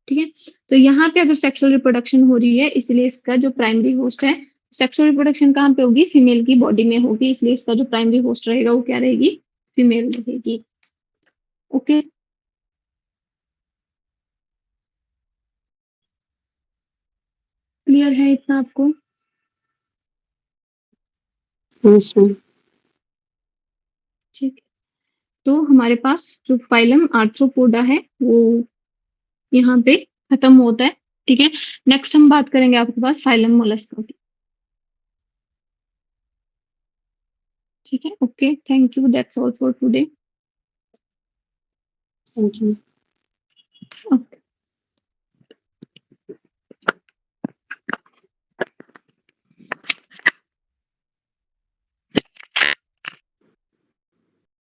ठीक है। तो यहाँ पे अगर सेक्सुअल रिप्रोडक्शन हो रही है, इसलिए इसका जो प्राइमरी होस्ट है, सेक्सुअल रिप्रोडक्शन कहाँ पे होगी, फीमेल की बॉडी में होगी, इसलिए इसका जो प्राइमरी होस्ट रहेगा वो क्या रहेगी, फीमेल रहेगी, ओके। क्लियर है इतना आपको, यस मैम। ठीक है। तो हमारे पास जो फाइलम आर्थ्रोपोडा है वो यहाँ पे खत्म होता है, ठीक है। नेक्स्ट हम बात करेंगे आपके पास फाइलम मोलस्का की, ठीक है, okay, thank you, that's all for today. Thank you.